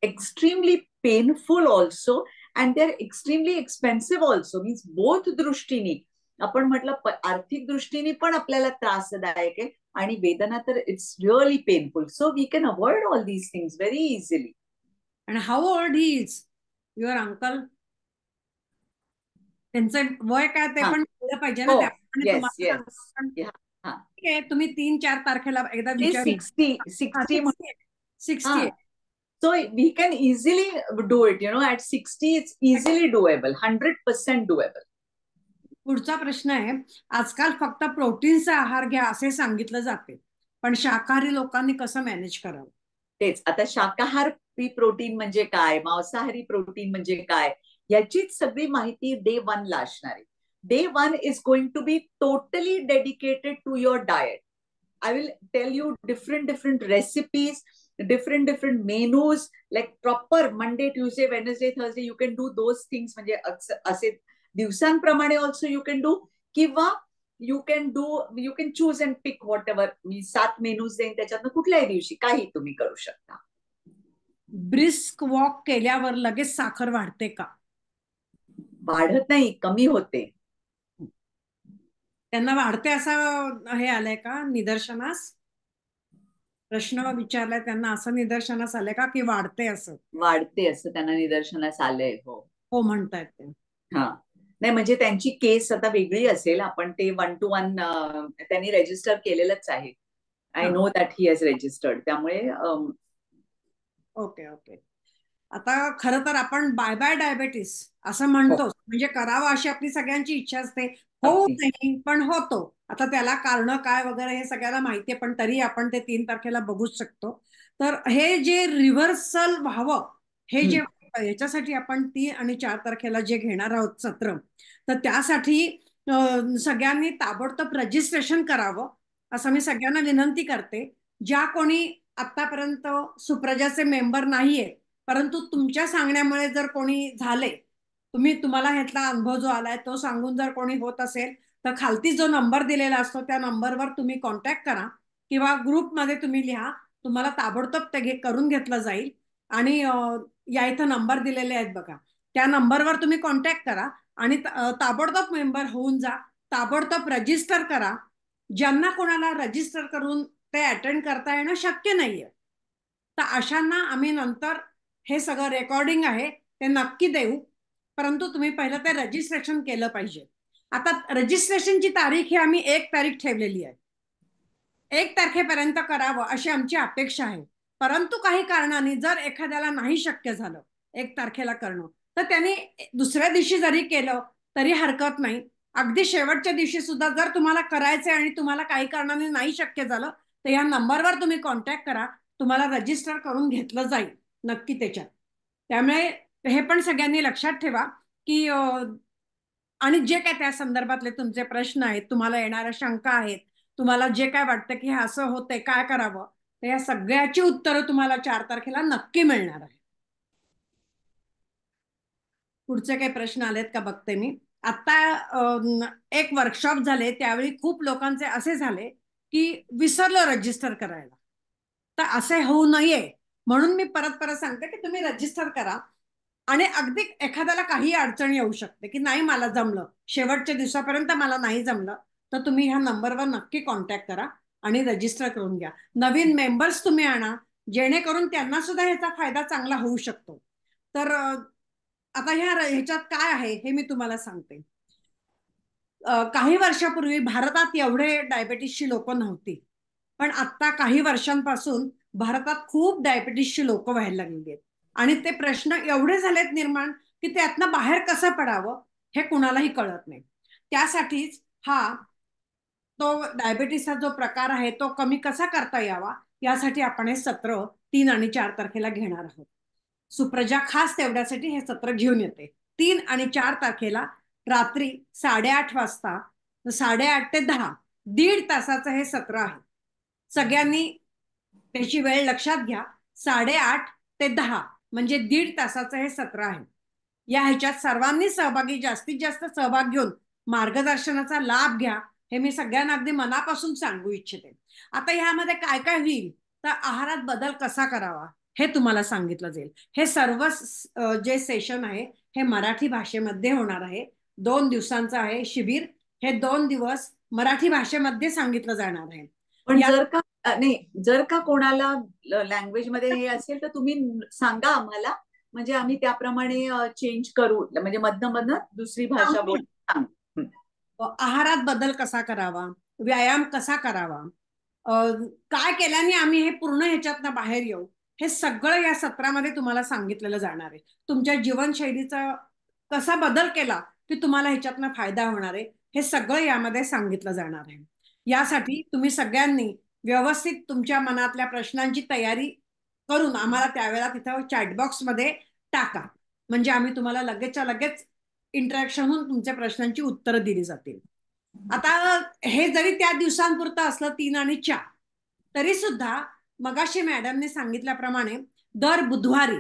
extremely painful also, and they're extremely expensive also. Means both drushtini, आपण म्हटलं आर्थिक दृष्टीने पण आपल्याला त्रासदायक आहे आणि वेदना तर it's really painful. So we can avoid all these things very easily. And how old he is your uncle? त्यांचं वय काय ते हा, पण कळलं पाहिजे ना, हो, त्याप्रमाणे येस तुम्हाला येस, सांगतो. हा, ठीक आहे, तुम्ही 3-4 तारखेला एकदा ते विचारू. 60 60 हा. आहे. So we can easily do it, at 60 it's easily doable, 100% doable. पुढचा प्रश्न आहे, आजकाल फक्त प्रोटीनचा आहार घ्या असे सांगितलं जाते, पण शाकाहारी लोकांनी कसं मॅनेज करावं? तेच आता शाकाहारी प्रोटीन म्हणजे काय, मांसाहारी प्रोटीन म्हणजे काय, याचीच सगळी माहिती डे 1 ला असणार आहे. Day 1 is going to be totally dedicated to your diet. I will tell you different recipes, different menus, like proper Monday, Tuesday, Wednesday, Thursday. You can do those things. म्हणजे असे दिवसांप्रमाणे also you can do, किंवा you can choose and pick whatever. Me 7 menus देईन, त्याच्यातनं कुठल्याही दिवशी काही तुम्ही करू शकता. ब्रिस्क वॉक केल्यावर लगेच साखर वाढते का? वाढत नाही, कमी होते. त्यांना वाढते असं हे आलंय का निदर्शनास? प्रश्न विचारलाय त्यांना, असं निदर्शनास आलंय का की वाढते असं? वाढते असं त्यांना निदर्शनास आलंय. हो, हो म्हणतायत ते. हा, नाही म्हणजे त्यांची केस आता वेगळी असेल. आपण ते 1 to 1 त्यांनी रेजिस्टर केलेलंच आहे. I know that he has registered. त्यामुळे ओके ओके. आता खरं तर आपण बाय बाय डायबेटीस असं म्हणतो, म्हणजे करावं अशी आपली सगळ्यांची इच्छा असते. होऊ अगदी नाही पण होतो. आता त्याला कारण काय वगैरे हे सगळ्याला माहितीये, पण तरी आपण ते 3 तारखेला बघूच शकतो. तर हे जे रिव्हर्सल व्हावं, हे जे याच्यासाठी आपण 3 आणि 4 तारखेला जे घेणार आहोत सत्र, तर त्यासाठी सगळ्यांनी ताबडतोब रजिस्ट्रेशन करावं असं मी सगळ्यांना विनंती करते. ज्या कोणी आतापर्यंत सुप्रजाचे मेंबर नाहीये, परंतु तुमच्या सांगण्यामुळे जर कोणी झाले, तुम्हाला ह्यातला अनुभव जो आलाय तो सांगून जर कोणी होत असेल, तर खालती जो नंबर दिलेला असतो त्या नंबरवर तुम्ही कॉन्टॅक्ट करा किंवा ग्रुपमध्ये तुम्ही लिहा. तुम्हाला ताबडतोब ते करून घेतलं जाईल. आणि या इथं नंबर दिलेले आहेत बघा, त्या नंबरवर तुम्ही कॉन्टॅक्ट करा आणि ताबडतोब मेंबर होऊन जा. ताबडतोब रजिस्टर करा. ज्यांना कोणाला रजिस्टर करून ते अटेंड करता येणं शक्य नाहीये, तर अशांना आम्ही नंतर हे सगळं रेकॉर्डिंग आहे ते नक्की देऊ, परंतु तुम्ही पहिलं ते रजिस्ट्रेशन केलं पाहिजे. आता रजिस्ट्रेशनची तारीख ही आम्ही 1 तारीख ठेवलेली आहे. 1 तारखेपर्यंत करावं अशी आमची अपेक्षा आहे. परंतु काही कारणाने जर एखाद्याला नाही शक्य झालं 1 तारखेला करणं, तर त्यांनी दुसऱ्या दिवशी जरी केलं तरी हरकत नाही. अगदी शेवटच्या दिवशी सुद्धा जर तुम्हाला करायचंय आणि तुम्हाला काही कारणाने नाही शक्य झालं, तर या नंबरवर तुम्ही कॉन्टॅक्ट करा. तुम्हाला रजिस्टर करून घेतलं जाईल नक्की त्याच्यात. त्यामुळे हे पण सगळ्यांनी लक्षात ठेवा की आणि जे काय त्या संदर्भातले तुमचे प्रश्न आहेत, तुम्हाला येणाऱ्या शंका आहेत, तुम्हाला जे काय वाटतं की हे असं होतंय काय करावं, तर या सगळ्याची उत्तरं तुम्हाला 4 तारखेला नक्की मिळणार आहे. पुढचे काही प्रश्न आलेत का बघते मी. आता एक वर्कशॉप झाले त्यावेळी खूप लोकांचे असे झाले की विसरलं रजिस्टर करायला. तर असे होऊ नये म्हणून मी परत परत सांगते की तुम्ही रजिस्टर करा. आणि अगदी एखाद्याला काही अडचण येऊ शकते की नाही मला जमलं, शेवटच्या दिवसापर्यंत मला नाही जमलं, तर तुम्ही ह्या नंबरवर नक्की कॉन्टॅक्ट करा आणि रजिस्टर करून घ्या. नवीन मेंबर्स तुम्ही आणा, जेणेकरून त्यांना सुद्धा ह्याचा फायदा चांगला होऊ शकतो. तर आता ह्याच्यात काय आहे हे मी तुम्हाला सांगते. काही वर्षापूर्वी भारतात एवढे डायबेटीसची लोक नव्हती, पण आता काही वर्षांपासून भारतात खूप डायबेटीसची लोक व्हायला लागलेली आहेत. आणि ते प्रश्न एवढे झालेत निर्माण की त्यातनं बाहेर कसं पडावं हे कुणालाही कळत नाही. त्यासाठीच तो डायबेटीसचा जो प्रकार आहे तो कमी कसा करता यावा यासाठी आपण हे सत्र 3 आणि 4 तारखेला घेणार आहोत. सुप्रजा खास तेवढ्यासाठी हे सत्र घेऊन येते. 3 आणि 4 तारखेला रात्री 8:30 वाजता, 8:30 ते 10 1.5 तासाचं हे सत्र आहे. सगळ्यांनी त्याची वेळ लक्षात घ्या. 8:30 ते 10 म्हणजे 1.5 तासाचं हे सत्र आहे. या ह्याच्यात सर्वांनी जास्तीत जास्त सहभाग घेऊन मार्गदर्शनाचा लाभ घ्या हे मी सगळ्यांना अगदी मनापासून सांगू इच्छिते. आता ह्यामध्ये काय काय होईल, तर आहारात बदल कसा करावा हे तुम्हाला सांगितलं जाईल. हे सर्व जे सेशन आहे हे मराठी भाषेमध्ये होणार आहे. 2 दिवसांचं आहे शिबिर हे 2 दिवस मराठी भाषेमध्ये सांगितलं जाणार आहे. पण या जर का कोणाला लँग्वेज मध्ये हे असेल तर तुम्ही सांगा आम्हाला, म्हणजे आम्ही त्याप्रमाणे चेंज करू, म्हणजे मधनं मधनं दुसरी भाषा बोल सांग. आहारात बदल कसा करावा, व्यायाम कसा करावा, काय केल्याने आम्ही हे पूर्ण ह्याच्यातनं बाहेर येऊ, हे सगळं या सत्रामध्ये तुम्हाला सांगितलेलं जाणार आहे. तुमच्या जीवनशैलीचा कसा बदल केला की तुम्हाला ह्याच्यातनं फायदा होणार आहे, हे सगळं यामध्ये सांगितलं जाणार आहे. यासाठी तुम्ही सगळ्यांनी व्यवस्थित तुमच्या मनातल्या प्रश्नांची तयारी करून आम्हाला त्यावेळेला तिथं चॅटबॉक्समध्ये टाका, म्हणजे आम्ही तुम्हाला लगेचच्या लगेच इंटरॅक्शन होऊन तुमच्या प्रश्नांची उत्तरं दिली जातील. आता हे जरी त्या दिवसांपुरतं असलं 3 आणि 4, तरी सुद्धा मगाशी मॅडमने सांगितल्याप्रमाणे दर बुधवारी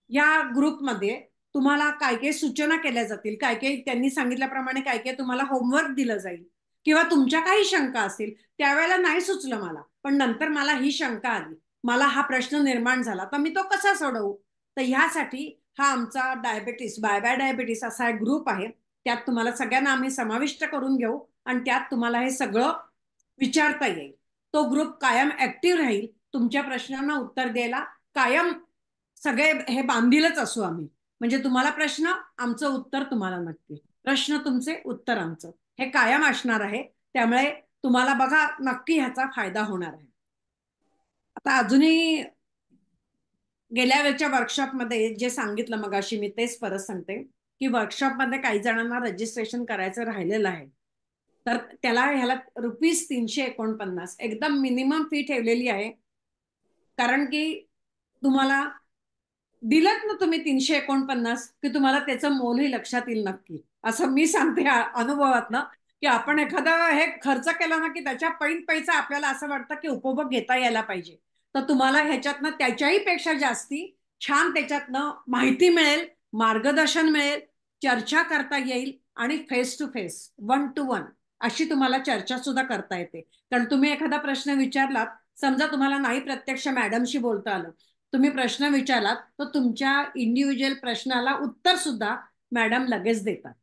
या ग्रुपमध्ये तुम्हाला काय काय सूचना केल्या जातील, काय काय त्यांनी सांगितल्याप्रमाणे काय काय तुम्हाला होमवर्क दिलं जाईल, किंवा तुमच्या काही शंका असतील. त्यावेळेला नाही सुचलं मला, पण नंतर मला ही शंका आली, मला हा प्रश्न निर्माण झाला, तर मी तो कसा सोडवू. तर ह्यासाठी हा आमचा डायबेटीस बाय बाय डायबेटीस असा एक ग्रुप आहे. त्यात तुम्हाला सगळ्यांना आम्ही समाविष्ट करून घेऊ आणि त्यात तुम्हाला हे सगळं विचारता येईल. तो ग्रुप कायम ऍक्टिव्ह राहील, तुमच्या प्रश्नांना उत्तर द्यायला कायम सगळे हे बांधीलच असू आम्ही. म्हणजे तुम्हाला प्रश्न, आमचं उत्तर तुम्हाला, नक्की प्रश्न तुमचे उत्तर आमचं, हे कायम असणार आहे. त्यामुळे तुम्हाला बघा नक्की ह्याचा फायदा होणार आहे. आता अजूनही गेल्या वेळच्या वर्कशॉपमध्ये जे सांगितलं मगाशी मी तेच परत सांगते, की वर्कशॉपमध्ये काही जणांना रजिस्ट्रेशन करायचं राहिलेलं आहे. तर त्याला ह्याला ₹349 एकदम मिनिमम फी ठेवलेली आहे. कारण की तुम्हाला दिलत ना तुम्ही 349, की तुम्हाला त्याचं मोलही लक्षात येईल नक्की. असं मी सांगते अनुभवात ना, की आपण एखादा हे खर्च केला ना, की त्याच्या पैसा आपल्याला असं वाटतं की उपभोग घेता यायला पाहिजे. तर तुम्हाला ह्याच्यातनं त्याच्याही पेक्षा जास्ती छान त्याच्यातनं माहिती मिळेल, मार्गदर्शन मिळेल, चर्चा करता येईल आणि फेस टू फेस, 1 to 1 अशी तुम्हाला चर्चा सुद्धा करता येते. कारण तुम्ही एखादा प्रश्न विचारलात, समजा तुम्हाला नाही प्रत्यक्ष मॅडमशी बोलता आलं, तुम्ही प्रश्न विचारलात तर तुमच्या इंडिव्हिज्युअल प्रश्नाला उत्तर सुद्धा मॅडम लगेच देतात.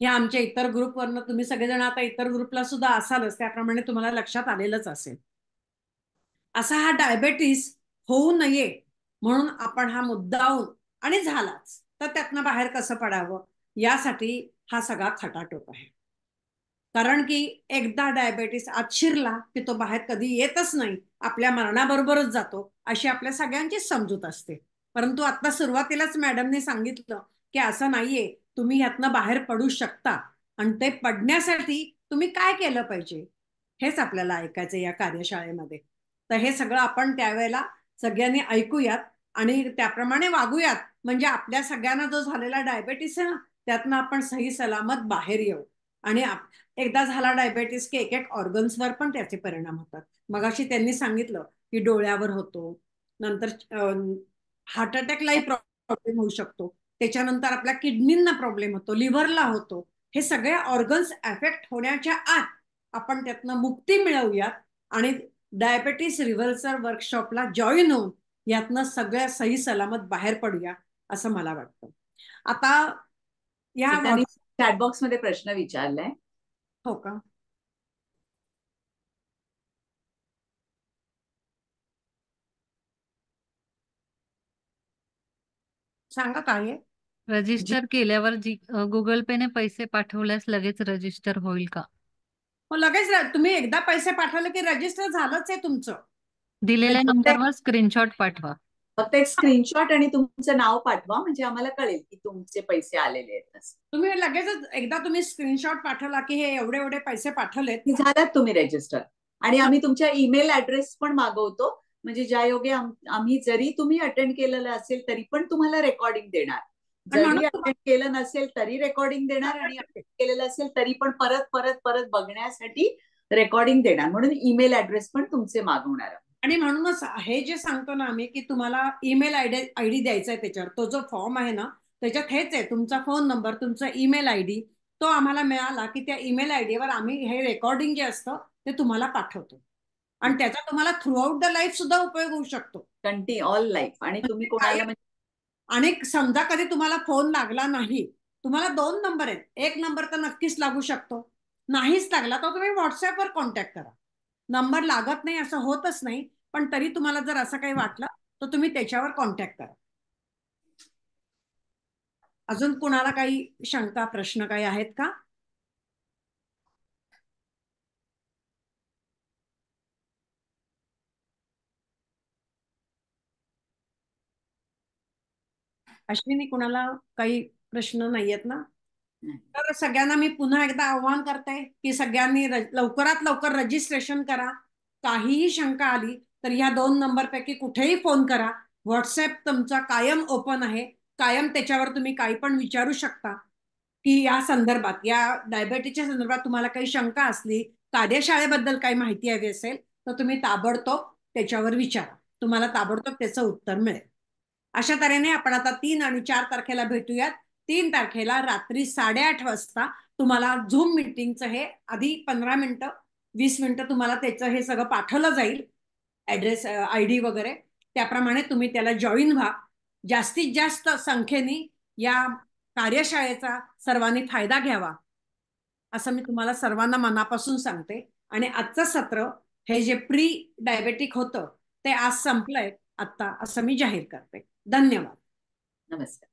या आमच्या इतर ग्रुपवरनं तुम्ही सगळेजण आता इतर ग्रुपला सुद्धा असालच, त्याप्रमाणे तुम्हाला लक्षात आलेलंच असेल. असा हा डायबेटीस होऊ नये म्हणून आपण हा मुद्दाहून, आणि झालाच तर त्यातनं बाहेर कसं पडावं यासाठी हा सगळा खटाटोप आहे. कारण की एकदा डायबेटीस आत शिरला की तो बाहेर कधी येतच नाही, आपल्या मरणाबरोबरच जातो, अशी आपल्या सगळ्यांचीच समजूत असते. परंतु आता सुरुवातीलाच मॅडमने सांगितलं की असं नाहीये, तुम्ही ह्यातनं बाहेर पडू शकता. आणि ते पडण्यासाठी तुम्ही काय केलं पाहिजे हेच आपल्याला ऐकायचं या कार्यशाळेमध्ये. तर हे सगळं आपण त्यावेळेला सगळ्यांनी ऐकूयात आणि त्याप्रमाणे वागूयात, म्हणजे आपल्या सगळ्यांना जो झालेला डायबेटीस आहे ना, त्यातनं आपण सही सलामत बाहेर येऊ. आणि एकदा झाला डायबेटीस की एक एक ऑर्गन्सवर पण त्याचे परिणाम होतात. मगाशी त्यांनी सांगितलं की डोळ्यावर होतो, नंतर हार्ट अटॅकलाही प्रॉब्लेम होऊ शकतो, त्याच्यानंतर आपल्या किडनींना प्रॉब्लेम होतो, लिव्हरला होतो. हे सगळे ऑर्गन्स अफेक्ट होण्याच्या आत आपण त्यातनं मुक्ती मिळवूयात आणि डायबेटीस रिव्हर्सल वर्कशॉपला जॉईन होऊन यातनं सगळ्या सही सलामत बाहेर पडूया असं मला वाटतं. आता या एकाने चॅटबॉक्स मध्ये प्रश्न विचारलाय. हो का? सांगा काय आहे. रजिस्टर केल्यावर गुगल पेने पैसे पाठवल्यास लगेच रजिस्टर होईल का? मग लगेच तुम्ही एकदा पैसे पाठवले की रजिस्टर झालंच आहे तुमचं. दिलेल्या नंबरवर स्क्रीनशॉट पाठवा. फक्त एक स्क्रीनशॉट आणि तुमचं नाव पाठवा, म्हणजे आम्हाला कळेल की तुमचे पैसे आलेले आहेत. तुम्ही लगेचच एकदा तुम्ही स्क्रीनशॉट पाठवला की हे एवढे एवढे पैसे पाठवलेत, झालात तुम्ही रजिस्टर. आणि आम्ही तुमच्या ईमेल ऍड्रेस पण मागवतो, म्हणजे ज्या योगे आम्ही जरी तुम्ही अटेंड केलेलं असेल तरी पण तुम्हाला रेकॉर्डिंग देणार, जरी अटेंड केलं नसेल तरी रेकॉर्डिंग देणार, आणि अटेंड केलेलं असेल तरी पण परत परत परत बघण्यासाठी रेकॉर्डिंग देणार, म्हणून ईमेल ऍड्रेस पण तुमचे मागवणार. आणि म्हणूनच हे जे सांगतो ना आम्ही की तुम्हाला ईमेल आयडी द्यायचा आहे, त्याच्यावर तो जो फॉर्म आहे ना त्याच्यात हेच आहे, तुमचा फोन नंबर, तुमचा ईमेल आयडी, तो आम्हाला मिळाला की त्या ईमेल आयडीवर आम्ही हे रेकॉर्डिंग जे असतं ते तुम्हाला पाठवतो. आणि त्याचा तुम्हाला थ्रू आउट द लाईफ सुद्धा उपयोग होऊ शकतो, ऑल लाईफ. आणि तुम्ही कोणाला आणि समजा कधी तुम्हाला फोन लागला नाही तुम्हाला 2 नंबर आहेत, एक नंबर तर नक्कीच लागू शकतो, नाहीच लागला तर तुम्ही व्हॉट्सअपवर कॉन्टॅक्ट करा. नंबर लागत नाही असं होतच नाही, पण तरी तुम्हाला जर असं काही वाटलं तर तुम्ही त्याच्यावर कॉन्टॅक्ट करा. अजून कुणाला काही शंका प्रश्न काही आहेत का? अश्विनी, कुणाला काही प्रश्न नाहीयेत ना? तर सगळ्यांना मी पुन्हा एकदा आव्हान करते की सगळ्यांनी लवकरात लवकर रजिस्ट्रेशन करा. काहीही शंका आली तर ह्या 2 नंबरपैकी कुठेही फोन करा. व्हॉट्सअप तुमचा कायम ओपन आहे, कायम त्याच्यावर तुम्ही काही पण विचारू शकता की या संदर्भात, या डायबेटीच्या संदर्भात तुम्हाला काही शंका असली, कार्यशाळेबद्दल काही माहिती हवी असेल तर तुम्ही ताबडतोब त्याच्यावर विचारा, तुम्हाला ताबडतोब त्याचं उत्तर मिळेल. अशा तऱ्हेने आपण आता 3 आणि 4 तारखेला भेटूयात. 3 तारखेला रात्री 8:30 वाजता तुम्हाला झूम मीटिंगचं हे आधी 15 मिनिटं 20 मिनिटं तुम्हाला त्याचं हे सगळं पाठवलं जाईल, ऍड्रेस ID वगैरे. त्याप्रमाणे तुम्ही त्याला जॉईन व्हा. जास्तीत जास्त संख्येने या कार्यशाळेचा सर्वांनी फायदा घ्यावा असं मी तुम्हाला सर्वांना मनापासून सांगते. आणि आजचं सत्र हे जे प्री डायबेटिक होतं ते आज संपलंय आत्ता, असं मी जाहीर करते. धन्यवाद. नमस्कार.